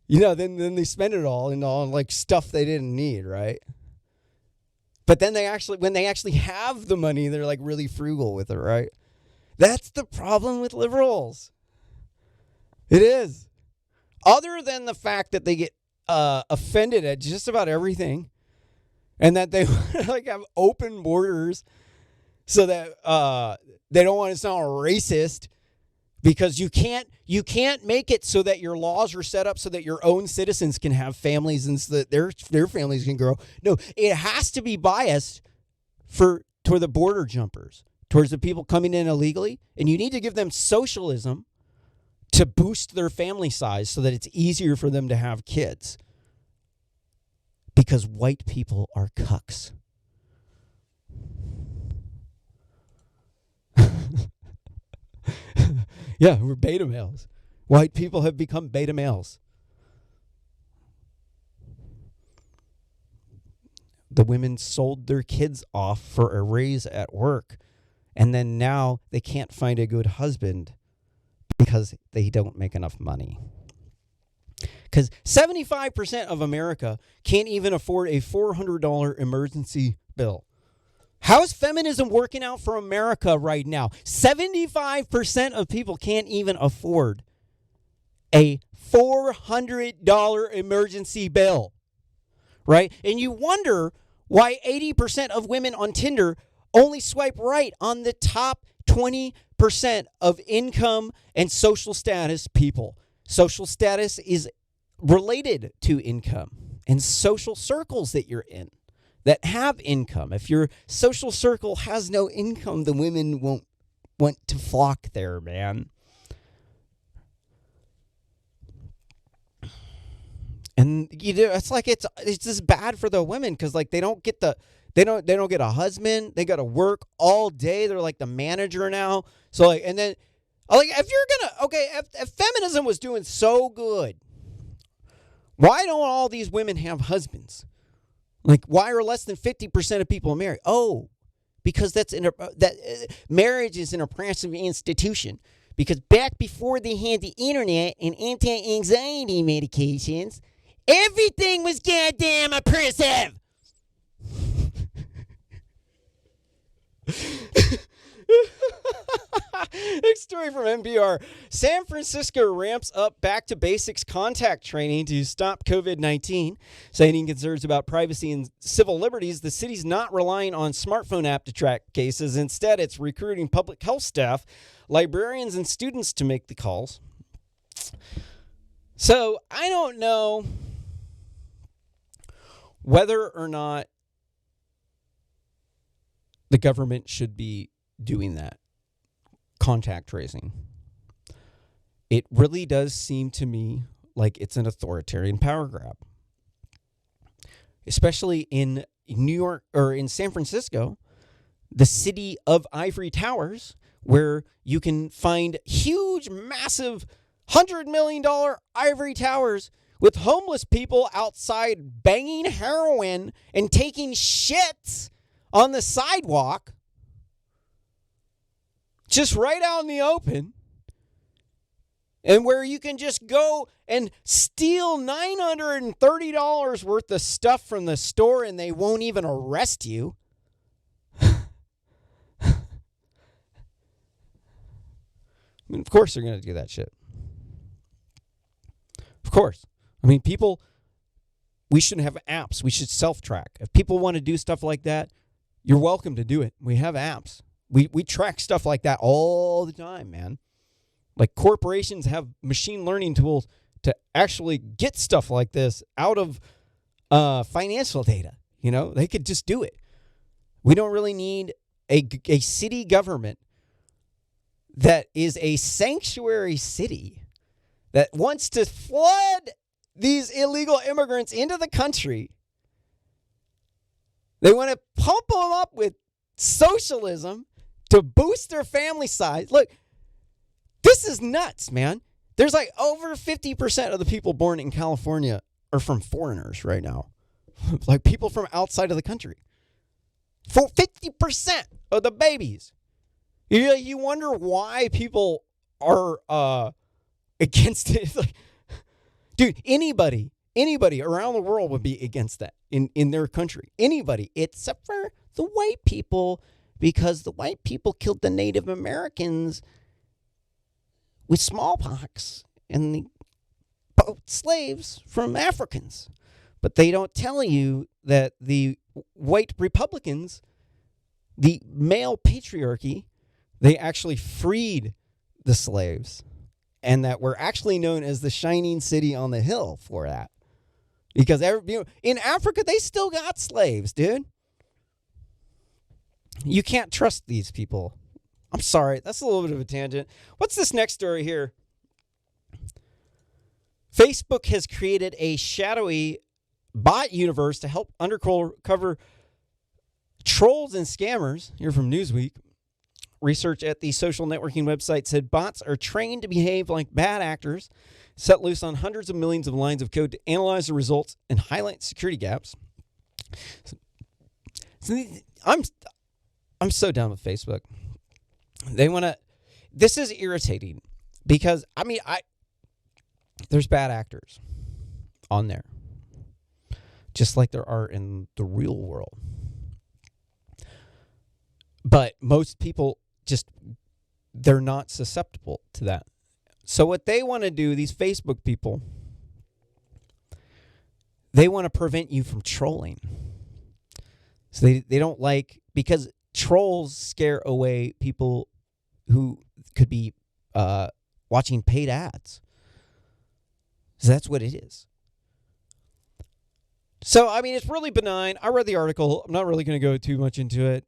then they spend it all on like stuff they didn't need, right? But then when they actually have the money, they're like really frugal with it, right? That's the problem with liberals. It is. Other than the fact that they get offended at just about everything, and that they like have open borders so that they don't want to sound racist, because you can't make it so that your laws are set up so that your own citizens can have families and so that their families can grow. No, it has to be biased toward the border jumpers, towards the people coming in illegally, and you need to give them socialism to boost their family size so that it's easier for them to have kids. Because white people are cucks. Yeah, we're beta males. White people have become beta males. The women sold their kids off for a raise at work, and then now they can't find a good husband because they don't make enough money. Because 75% of America can't even afford a $400 emergency bill. How is feminism working out for America right now? 75% of people can't even afford a $400 emergency bill, right? And you wonder why 80% of women on Tinder only swipe right on the top 20% of income and social status people. Social status is related to income and social circles that you're in that have income. If your social circle has no income, the women won't want to flock there, man. And it's like it's just bad for the women because like they don't get a husband. They got to work all day. They're like the manager now. So like, and then like if feminism was doing so good, why don't all these women have husbands? Like, why are less than 50% of people married? Oh, because marriage is an oppressive institution. Because back before they had the internet and anti-anxiety medications, everything was goddamn oppressive. Next story from NPR. San Francisco ramps up back to basics contact training to stop COVID-19. Citing concerns about privacy and civil liberties, the city's not relying on smartphone app to track cases. Instead, it's recruiting public health staff, librarians, and students to make the calls. So I don't know whether or not the government should be doing that. Contact tracing. It really does seem to me like it's an authoritarian power grab. Especially in New York or in San Francisco, the city of ivory towers, where you can find huge, massive $100 million ivory towers with homeless people outside banging heroin and taking shits on the sidewalk. Just right out in the open, and where you can just go and steal $930 worth of stuff from the store and they won't even arrest you. I mean, of course they're going to do that shit. Of course. I mean, we shouldn't have apps. We should self-track. If people want to do stuff like that, you're welcome to do it. We have apps. We track stuff like that all the time, man. Like corporations have machine learning tools to actually get stuff like this out of financial data. You know, they could just do it. We don't really need a city government that is a sanctuary city that wants to flood these illegal immigrants into the country. They want to pump them up with socialism to boost their family size. Look, this is nuts, man. There's like over 50% of the people born in California are from foreigners right now. Like people from outside of the country. For 50% of the babies. You wonder why people are against it. Like, dude, anybody around the world would be against that in their country. Anybody, except for the white people, because the white people killed the Native Americans with smallpox and the slaves from Africans. But they don't tell you that the white Republicans, the male patriarchy, they actually freed the slaves, and that we're actually known as the shining city on the hill for that. Because in Africa, they still got slaves, dude. You can't trust these people. I'm sorry. That's a little bit of a tangent. What's this next story here? Facebook has created a shadowy bot universe to help undercover trolls and scammers. You're from Newsweek. Research at the social networking website said bots are trained to behave like bad actors, set loose on hundreds of millions of lines of code to analyze the results and highlight security gaps. I'm so done with Facebook. This is irritating because, there's bad actors on there, just like there are in the real world. But most people they're not susceptible to that. So what they want to do, these Facebook people, they want to prevent you from trolling. So they don't because trolls scare away people who could be watching paid ads. So that's what it is. So, it's really benign. I read the article. I'm not really going to go too much into it.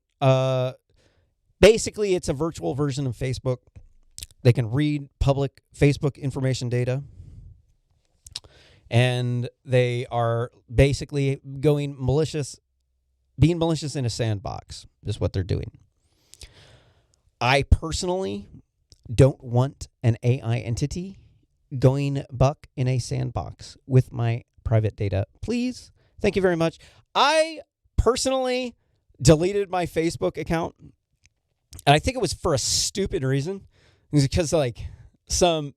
Basically, it's a virtual version of Facebook. They can read public Facebook information data. And they are basically being malicious in a sandbox is what they're doing. I personally don't want an AI entity going buck in a sandbox with my private data. Please. Thank you very much. I personally deleted my Facebook account, and I think it was for a stupid reason. It was because some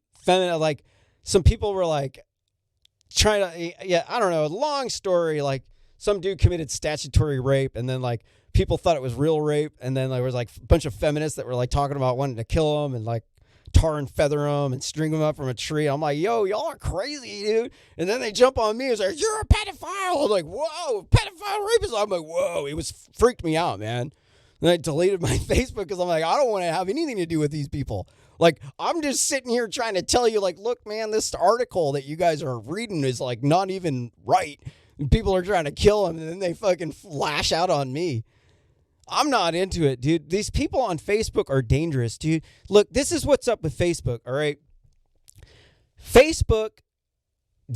people were trying to, I don't know, long story, some dude committed statutory rape, and then people thought it was real rape, and then there was a bunch of feminists that were talking about wanting to kill him and tar and feather him and string him up from a tree. I'm like, yo, y'all are crazy, dude. And then they jump on me and say, you're a pedophile. I'm like, whoa, pedophile rapist. I'm like, whoa, it freaked me out, man. And I deleted my Facebook because I'm like, I don't want to have anything to do with these people. I'm just sitting here trying to tell you, look, man, this article that you guys are reading is not even right. And people are trying to kill him, and then they fucking lash out on me. I'm not into it, dude. These people on Facebook are dangerous, dude. Look, this is what's up with Facebook, all right? Facebook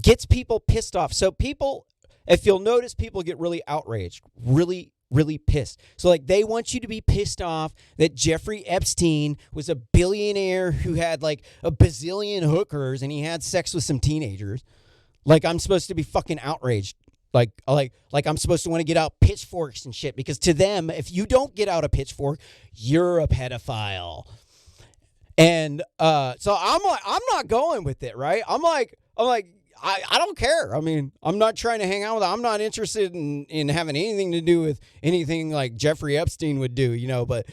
gets people pissed off. So people, if you'll notice, people get really outraged, really, really pissed. So they want you to be pissed off that Jeffrey Epstein was a billionaire who had a bazillion hookers and he had sex with some teenagers. I'm supposed to be fucking outraged. I'm supposed to want to get out pitchforks and shit, because to them, if you don't get out a pitchfork, you're a pedophile. And so I'm not going with it, right? I don't care. I'm not trying to hang out with them. I'm not interested in having anything to do with anything like Jeffrey Epstein would do, but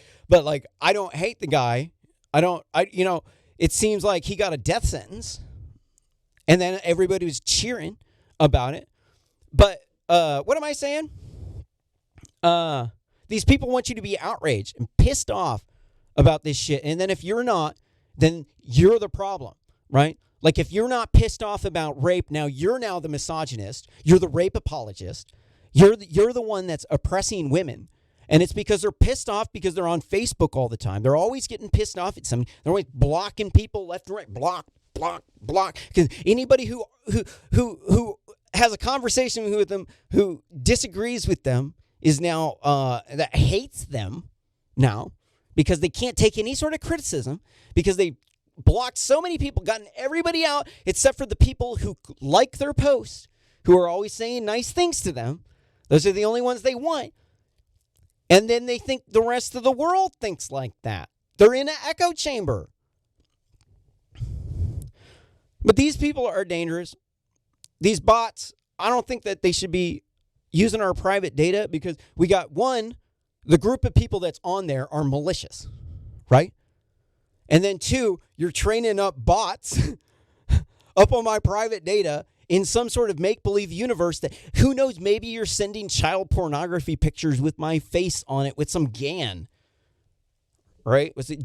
I don't hate the guy. It seems like he got a death sentence, and then everybody was cheering about it. But what am I saying? These people want you to be outraged and pissed off about this shit. And then if you're not, then you're the problem, right? If you're not pissed off about rape, you're the misogynist. You're the rape apologist. You're the one that's oppressing women. And it's because they're pissed off because they're on Facebook all the time. They're always getting pissed off at somebody. They're always blocking people left and right. Block. Because anybody who has a conversation with them who disagrees with them is now that hates them now, because they can't take any sort of criticism, because they blocked so many people, gotten everybody out except for the people who like their posts, who are always saying nice things to them. Those are the only ones they want. And then they think the rest of the world thinks like that. They're in an echo chamber. But these people are dangerous. These bots, I don't think that they should be using our private data, because we got the group of people that's on there are malicious, right? And then two, you're training up bots up on my private data in some sort of make-believe universe that, who knows, maybe you're sending child pornography pictures with my face on it with some GAN, right? Was it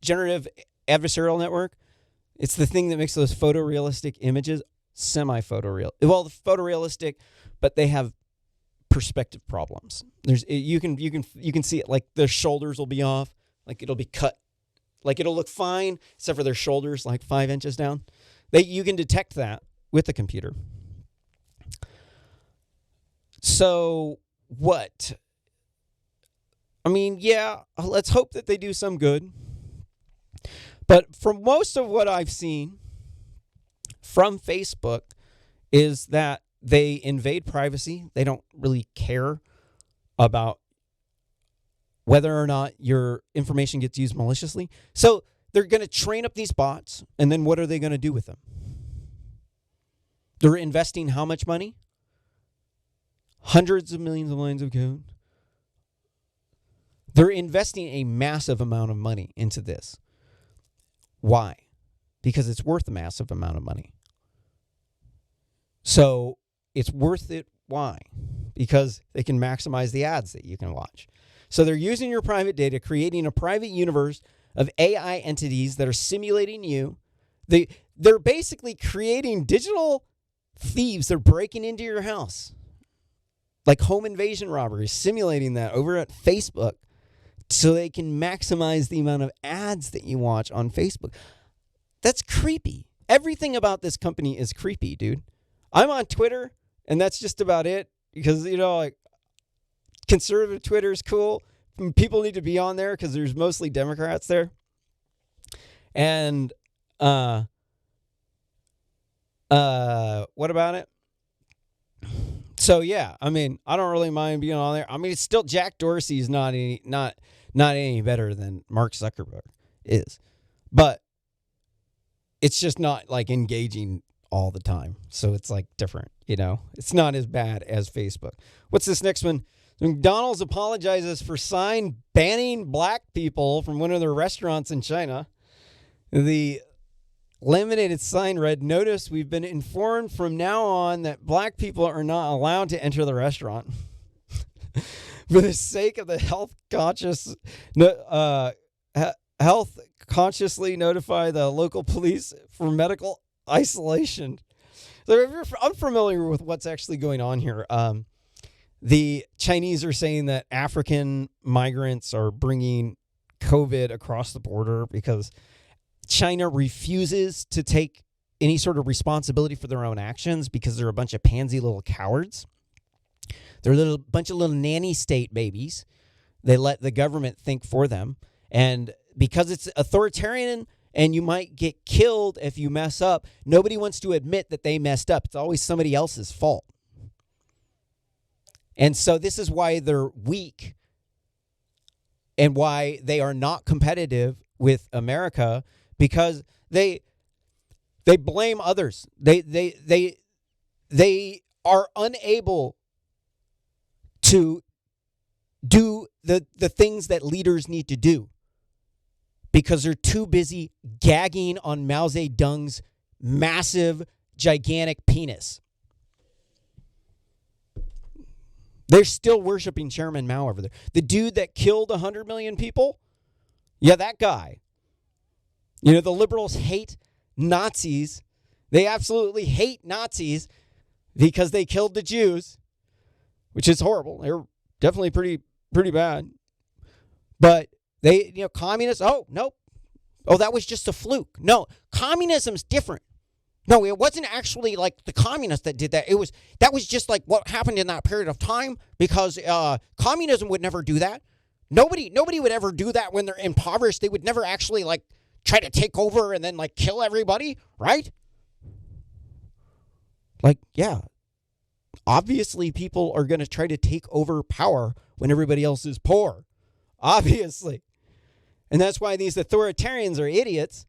generative adversarial network, it's the thing that makes those photorealistic images semi-photoreal. Well, photorealistic, but they have perspective problems. You can see it, like their shoulders will be off, like it'll be cut, like it'll look fine except for their shoulders like 5 inches down. You can detect that with the computer. So what? I mean, yeah, let's hope that they do some good. But from most of what I've seen from Facebook is that they invade privacy. They don't really care about whether or not your information gets used maliciously. So they're going to train up these bots, and then what are they going to do with them? They're investing how much money? Hundreds of millions of lines of code. They're investing a massive amount of money into this. Why? Because it's worth a massive amount of money. So it's worth it. Why? Because they can maximize the ads that you can watch. So they're using your private data, creating a private universe of AI entities that are simulating you. They're basically creating digital thieves. They're breaking into your house. Like home invasion robberies, simulating that over at Facebook so they can maximize the amount of ads that you watch on Facebook. That's creepy. Everything about this company is creepy, dude. I'm on Twitter, and that's just about it because, like, conservative Twitter is cool. People need to be on there because there's mostly Democrats there. And what about it? So yeah, I mean, I don't really mind being on there. I mean, it's still Jack Dorsey's not any better than Mark Zuckerberg is, but it's just not like engaging all the time. So it's like different, It's not as bad as Facebook. What's this next one? McDonald's apologizes for sign banning black people from one of their restaurants in China. The laminated sign read, "Notice we've been informed from now on that black people are not allowed to enter the restaurant." For the sake of the health consciously notify the local police for medical isolation. So if you're unfamiliar with what's actually going on here, the Chinese are saying that African migrants are bringing COVID across the border because China refuses to take any sort of responsibility for their own actions because they're a bunch of pansy little cowards. They're a bunch of little nanny state babies. They let the government think for them. And because it's authoritarian and you might get killed if you mess up, nobody wants to admit that they messed up. It's always somebody else's fault. And so this is why they're weak and why they are not competitive with America, because they blame others. They are unable to do the things that leaders need to do because they're too busy gagging on Mao Zedong's massive, gigantic penis. They're still worshiping Chairman Mao over there. The dude that killed 100 million people? Yeah, that guy. The liberals hate Nazis. They absolutely hate Nazis because they killed the Jews, which is horrible. They're definitely pretty bad. But they, communists, oh, nope. Oh, that was just a fluke. No, communism's different. No, it wasn't actually like the communists that did that. That was just like what happened in that period of time because communism would never do that. Nobody would ever do that when they're impoverished. They would never actually like try to take over and then like kill everybody, right? Like, yeah. Obviously, people are going to try to take over power when everybody else is poor. Obviously. And that's why these authoritarians are idiots.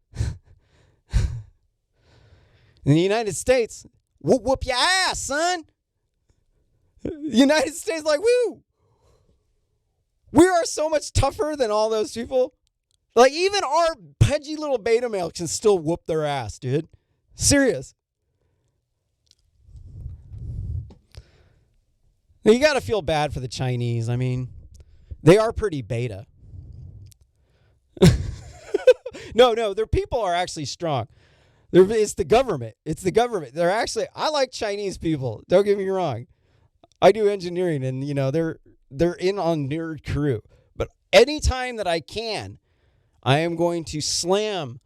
In the United States, whoop your ass, son. The United States, like, woo. We are so much tougher than all those people. Like, even our pudgy little beta male can still whoop their ass, dude. Serious. Now, you got to feel bad for the Chinese. I mean, they are pretty beta. No, their people are actually strong. It's the government. It's the government. They're actually, I like Chinese people. Don't get me wrong. I do engineering, and they're in on nerd crew. But anytime that I can, I am going to slam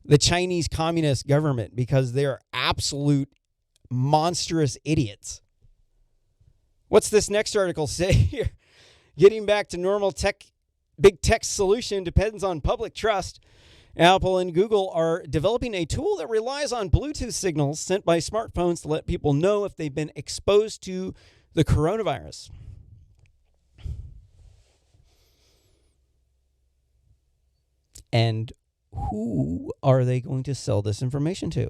the Chinese Communist government because they're absolute monstrous idiots. What's this next article say here? Getting back to normal big tech solution depends on public trust. Apple and Google are developing a tool that relies on Bluetooth signals sent by smartphones to let people know if they've been exposed to the coronavirus. And who are they going to sell this information to?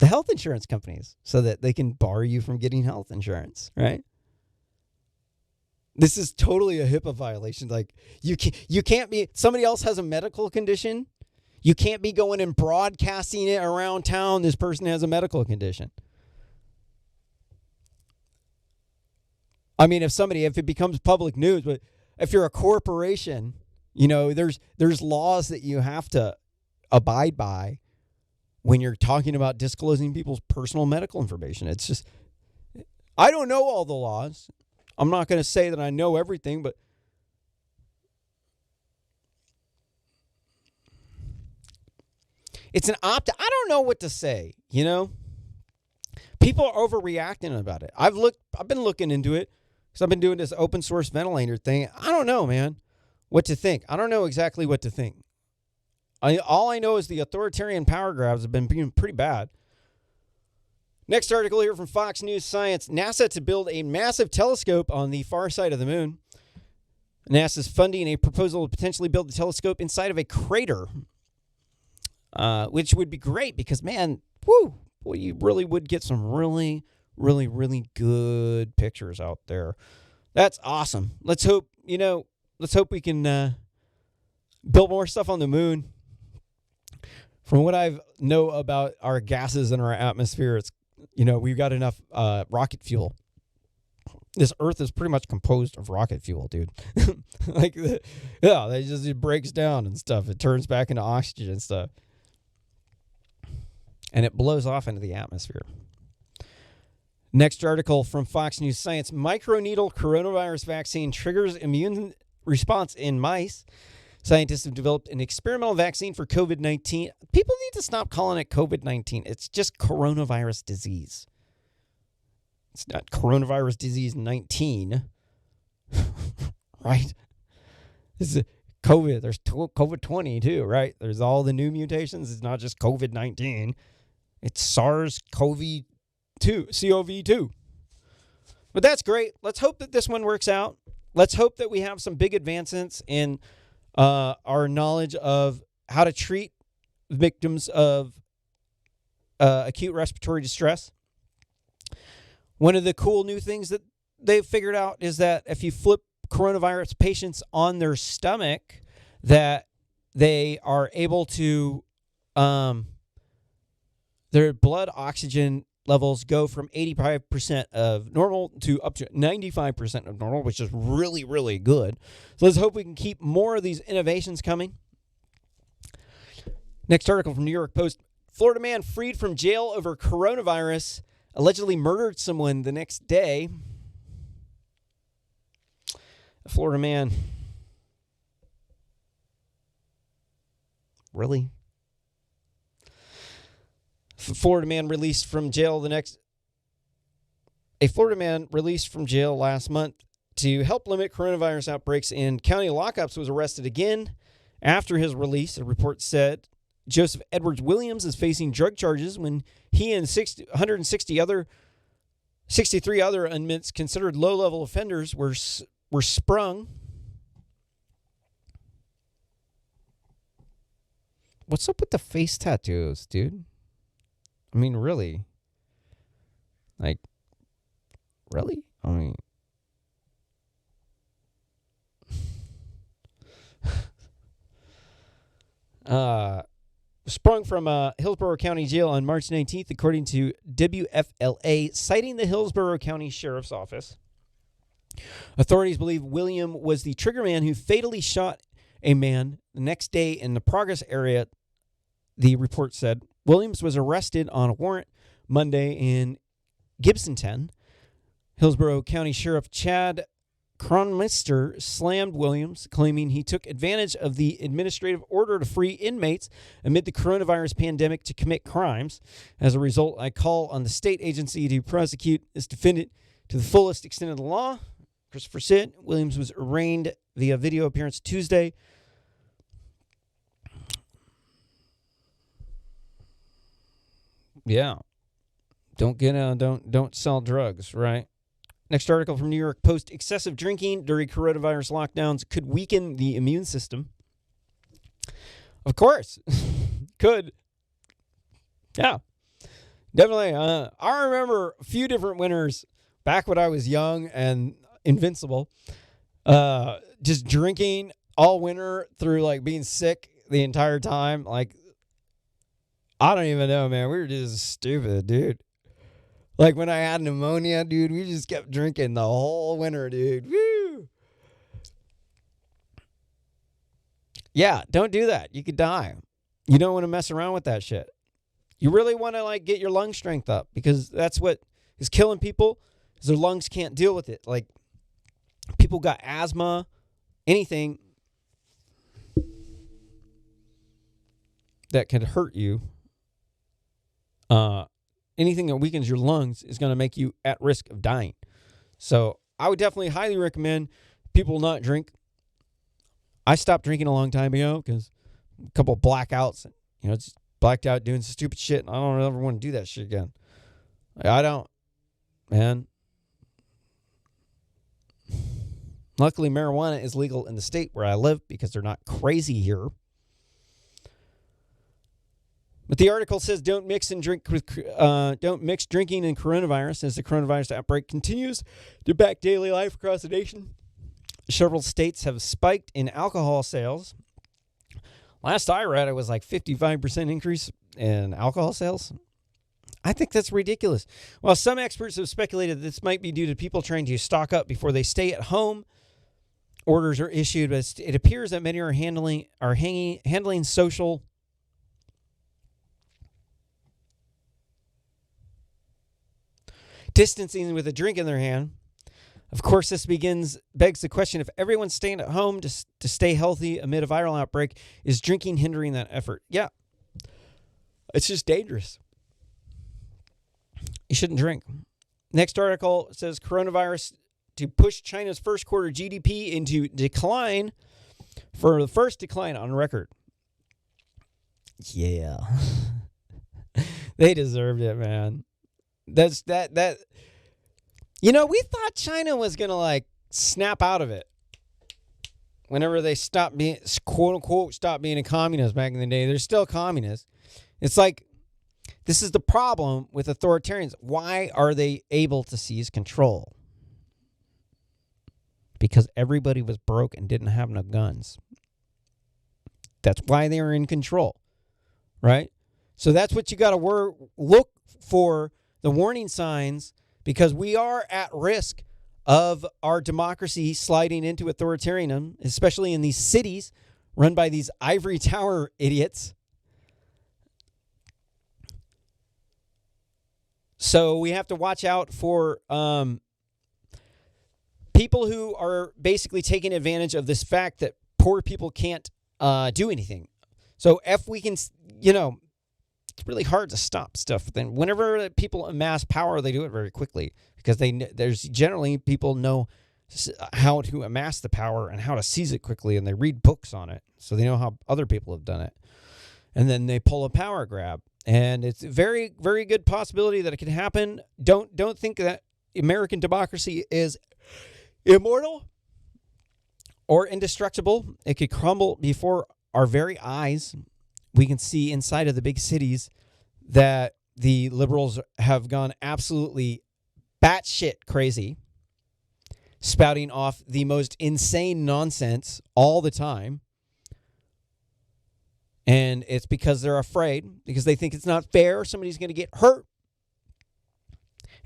The health insurance companies, so that they can bar you from getting health insurance, right? This is totally a HIPAA violation. Like, you can't be, somebody else has a medical condition. You can't be going and broadcasting it around town. This person has a medical condition. I mean, if it becomes public news, but if you're a corporation, there's laws that you have to abide by when you're talking about disclosing people's personal medical information. It's just, I don't know all the laws. I'm not going to say that I know everything, but it's an I don't know what to say, People are overreacting about it. I've been looking into it because I've been doing this open source ventilator thing. I don't know, man, what to think. I don't know exactly what to think. All I know is the authoritarian power grabs have been being pretty bad. Next article here from Fox News Science. NASA to build a massive telescope on the far side of the moon. NASA's funding a proposal to potentially build the telescope inside of a crater, which would be great because, man, you really would get some really, really, really good pictures out there. That's awesome. Let's hope we can build more stuff on the moon. From what I know about our gases in our atmosphere, it's we've got enough rocket fuel. This Earth is pretty much composed of rocket fuel, dude. It breaks down and stuff. It turns back into oxygen and stuff. And it blows off into the atmosphere. Next article from Fox News Science. Microneedle coronavirus vaccine triggers immune response in mice. Scientists have developed an experimental vaccine for COVID-19. People need to stop calling it COVID-19. It's just coronavirus disease. It's not coronavirus disease 19. Right? This is COVID. There's COVID-20 too, right? There's all the new mutations. It's not just COVID-19. It's SARS-CoV-2, CoV-2. But that's great. Let's hope that this one works out. Let's hope that we have some big advancements in our knowledge of how to treat victims of acute respiratory distress. One of the cool new things that they've figured out is that if you flip coronavirus patients on their stomach, that they are able to, their blood oxygen levels go from 85% of normal to up to 95% of normal, which is really, really good. So let's hope we can keep more of these innovations coming. Next article from New York Post. Florida man freed from jail over coronavirus allegedly murdered someone the next day. A Florida man. Really? A Florida man released from jail last month to help limit coronavirus outbreaks in county lockups was arrested again after his release. A report said Joseph Edwards Williams is facing drug charges when he and 63 other inmates considered low-level offenders were sprung. What's up with the face tattoos, dude? I mean, really? Like, really? I mean... sprung from Hillsborough County Jail on March 19th, according to WFLA, citing the Hillsborough County Sheriff's Office. Authorities believe William was the triggerman who fatally shot a man. The next day in the Progress area, the report said, Williams was arrested on a warrant Monday in Gibsonton. Hillsborough County Sheriff Chad Cronmister slammed Williams, claiming he took advantage of the administrative order to free inmates amid the coronavirus pandemic to commit crimes. As a result, I call on the state agency to prosecute this defendant to the fullest extent of the law. Christopher said Williams was arraigned via video appearance Tuesday. Yeah. Don't sell drugs, right? Next article from New York Post. Excessive drinking during coronavirus lockdowns could weaken the immune system. Of course. Could. Yeah. Definitely. I remember a few different winters back when I was young and invincible. Just drinking all winter through like being sick the entire time. Like, I don't even know, man. We were just stupid, dude. Like when I had pneumonia, dude, we just kept drinking the whole winter, dude. Woo! Yeah, don't do that. You could die. You don't want to mess around with that shit. You really want to like get your lung strength up because that's what is killing people is their lungs can't deal with it. Like people got asthma, anything that could hurt you. Anything that weakens your lungs is going to make you at risk of dying. So I would definitely highly recommend people not drink. I stopped drinking a long time ago because a couple of blackouts, just blacked out doing some stupid shit. And I don't ever want to do that shit again. I don't, man. Luckily, marijuana is legal in the state where I live because they're not crazy here. But the article says don't mix drinking and coronavirus as the coronavirus outbreak continues to impact daily life across the nation. Several states have spiked in alcohol sales. Last I read, it was like 55% increase in alcohol sales. I think that's ridiculous. While some experts have speculated this might be due to people trying to stock up before they stay at home, orders are issued, but it appears that many are handling social distancing with a drink in their hand. Of course, this begs the question, if everyone's staying at home to stay healthy amid a viral outbreak, is drinking hindering that effort? Yeah. It's just dangerous. You shouldn't drink. Next article says coronavirus to push China's first quarter GDP into decline for the first decline on record. Yeah. They deserved it, man. That's that. We thought China was going to like snap out of it whenever they stopped being, quote unquote, stopped being a communist back in the day. They're still communists. It's like, this is the problem with authoritarians. Why are they able to seize control? Because everybody was broke and didn't have no guns. That's why they were in control, right? So that's what you got to look for, the warning signs, because we are at risk of our democracy sliding into authoritarianism, especially in these cities run by these ivory tower idiots. So we have to watch out for people who are basically taking advantage of this fact that poor people can't do anything. So if we can, it's really hard to stop stuff. Then whenever people amass power, they do it very quickly because there's generally people know how to amass the power and how to seize it quickly, and they read books on it, so they know how other people have done it, and then they pull a power grab, and it's a very, very good possibility that it can happen. Don't think that American democracy is immortal or indestructible. It could crumble before our very eyes. We can see inside of the big cities that the liberals have gone absolutely batshit crazy, spouting off the most insane nonsense all the time. And it's because they're afraid, because they think it's not fair. Somebody's going to get hurt.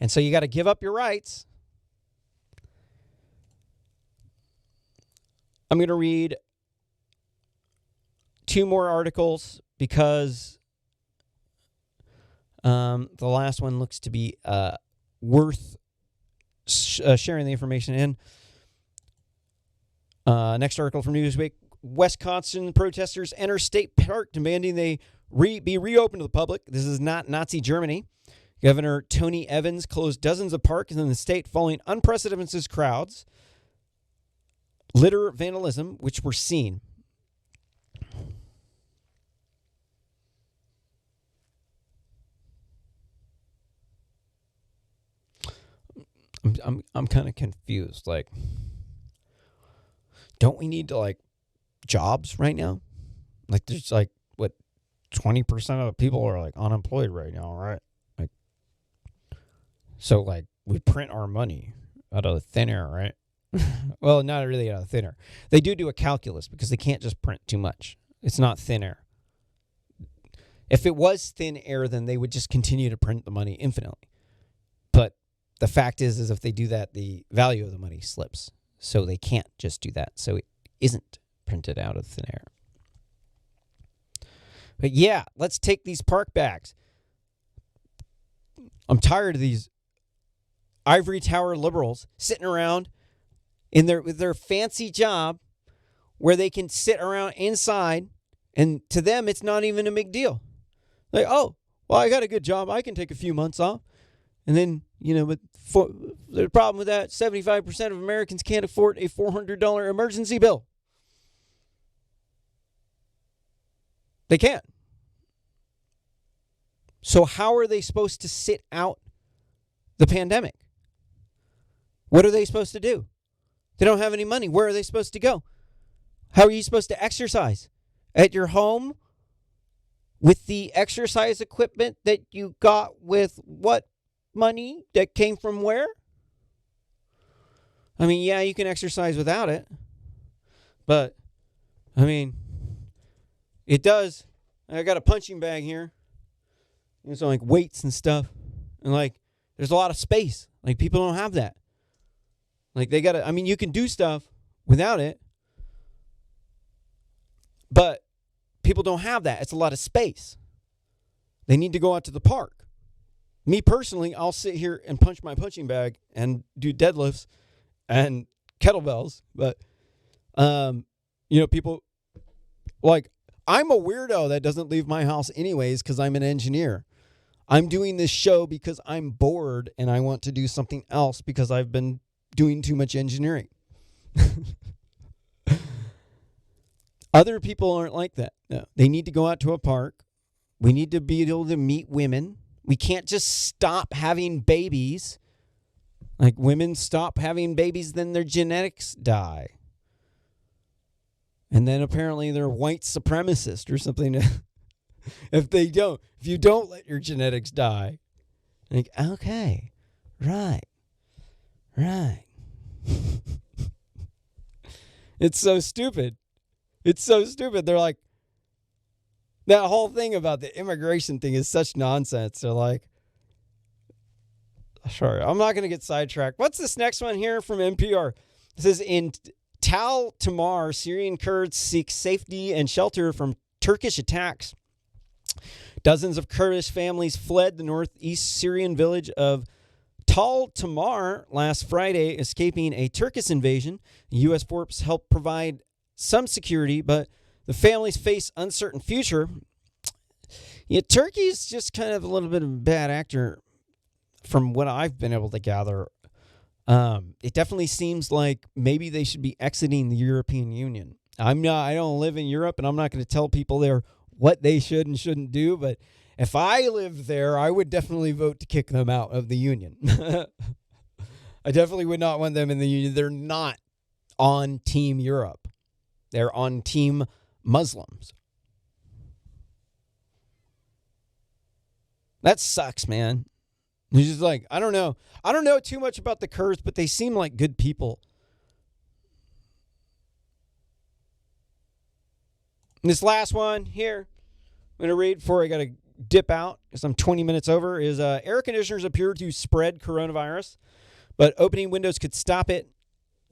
And so you got to give up your rights. I'm going to read two more articles because the last one looks to be worth sharing the information in. Next article from Newsweek. Wisconsin protesters enter state park demanding they be reopened to the public. This is not Nazi Germany. Governor Tony Evans closed dozens of parks in the state following unprecedented crowds, litter, vandalism, which were seen. I'm kind of confused. Like, don't we need to like jobs right now? Like, there's like what 20% of the people are like unemployed right now, right? Like, so like we print our money out of thin air, right? Well, not really out of thin air. They do a calculus because they can't just print too much. It's not thin air. If it was thin air, then they would just continue to print the money infinitely. But the fact is if they do that, the value of the money slips. So they can't just do that. So it isn't printed out of thin air. But yeah, let's take these park bags. I'm tired of these ivory tower liberals sitting around with their fancy job where they can sit around inside, and to them it's not even a big deal. Like, oh, well, I got a good job. I can take a few months off. And then, but the problem with that, 75% of Americans can't afford a $400 emergency bill. They can't. So how are they supposed to sit out the pandemic? What are they supposed to do? They don't have any money. Where are they supposed to go? How are you supposed to exercise? At your home? With the exercise equipment that you got with what money that came from where? I mean, yeah, you can exercise without it. But, I mean, it does. I got a punching bag here. There's like weights and stuff. And like, there's a lot of space. Like, people don't have that. Like, they got to, I mean, you can do stuff without it. But people don't have that. It's a lot of space. They need to go out to the park. Me personally, I'll sit here and punch my punching bag and do deadlifts and kettlebells. But, people, like, I'm a weirdo that doesn't leave my house anyways because I'm an engineer. I'm doing this show because I'm bored and I want to do something else because I've been doing too much engineering. Other people aren't like that. No, they need to go out to a park. We need to be able to meet women. We can't just stop having babies. Like, women stop having babies, then their genetics die. And then apparently they're white supremacist or something. If you don't let your genetics die. Like, okay, right. It's so stupid. They're like, that whole thing about the immigration thing is such nonsense. They're like, sorry, I'm not going to get sidetracked. What's this next one here from NPR? This is in Tal Tamar, Syrian Kurds seek safety and shelter from Turkish attacks. Dozens of Kurdish families fled the northeast Syrian village of Tal Tamar last Friday, escaping a Turkish invasion. U.S. forces helped provide some security, but the families face uncertain future. Yeah, Turkey's just kind of a little bit of a bad actor from what I've been able to gather. It definitely seems like maybe they should be exiting the European Union. I don't live in Europe, and I'm not going to tell people there what they should and shouldn't do, but if I lived there, I would definitely vote to kick them out of the union. I definitely would not want them in the union. They're not on Team Europe. They're on Team Muslims. That sucks, man. It's just like, I don't know. I don't know too much about the Kurds, but they seem like good people. And this last one here, I'm going to read before I got to dip out because I'm 20 minutes over, is air conditioners appear to spread coronavirus, but opening windows could stop it.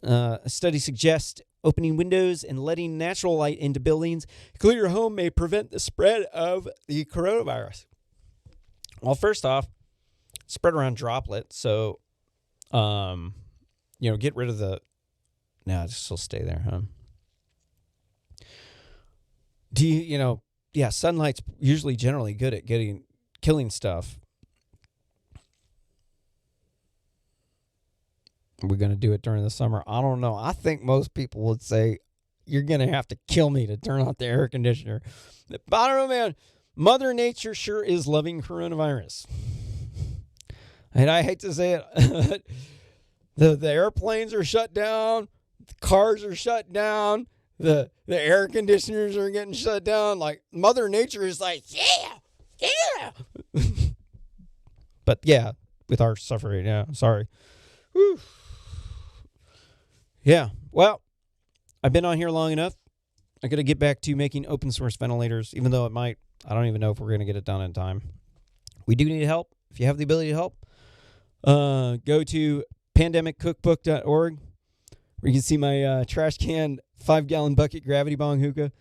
A study suggests Opening windows and letting natural light into buildings, including your home, may prevent the spread of the coronavirus. Well, first off, spread around droplets. So, get rid of the... No, just still stay there, huh? Sunlight's usually generally good at killing stuff. We're going to do it during the summer. I don't know. I think most people would say, you're going to have to kill me to turn off the air conditioner. But I don't know, man. Mother Nature sure is loving coronavirus. And I hate to say it, the airplanes are shut down. The cars are shut down. The air conditioners are getting shut down. Like, Mother Nature is like, yeah. But yeah, with our suffering, yeah, sorry. Whew. Yeah, well, I've been on here long enough. I got to get back to making open source ventilators, even though I don't even know if we're going to get it done in time. We do need help. If you have the ability to help, go to pandemiccookbook.org, where you can see my trash can 5-gallon bucket gravity bong hookah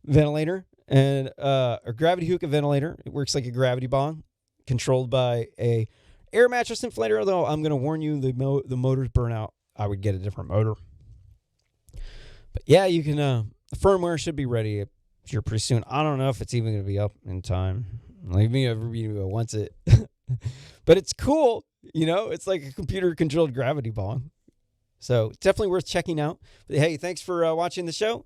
ventilator, and a gravity hookah ventilator. It works like a gravity bong, controlled by a air mattress inflator, although I'm going to warn you, the motors burn out. I would get a different motor. But yeah, you can, the firmware should be ready here pretty soon. I don't know if it's even going to be up in time. Leave me a review once it. But it's cool. It's like a computer-controlled gravity bong. So it's definitely worth checking out. But hey, thanks for watching the show.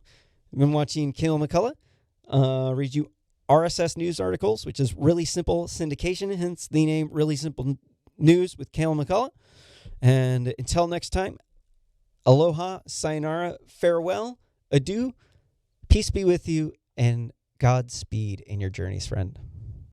I've been watching Caleb McCullough read you RSS news articles, which is Really Simple Syndication, hence the name Really Simple News with Caleb McCullough. And until next time, aloha, sayonara, farewell, adieu, peace be with you, and Godspeed in your journeys, friend.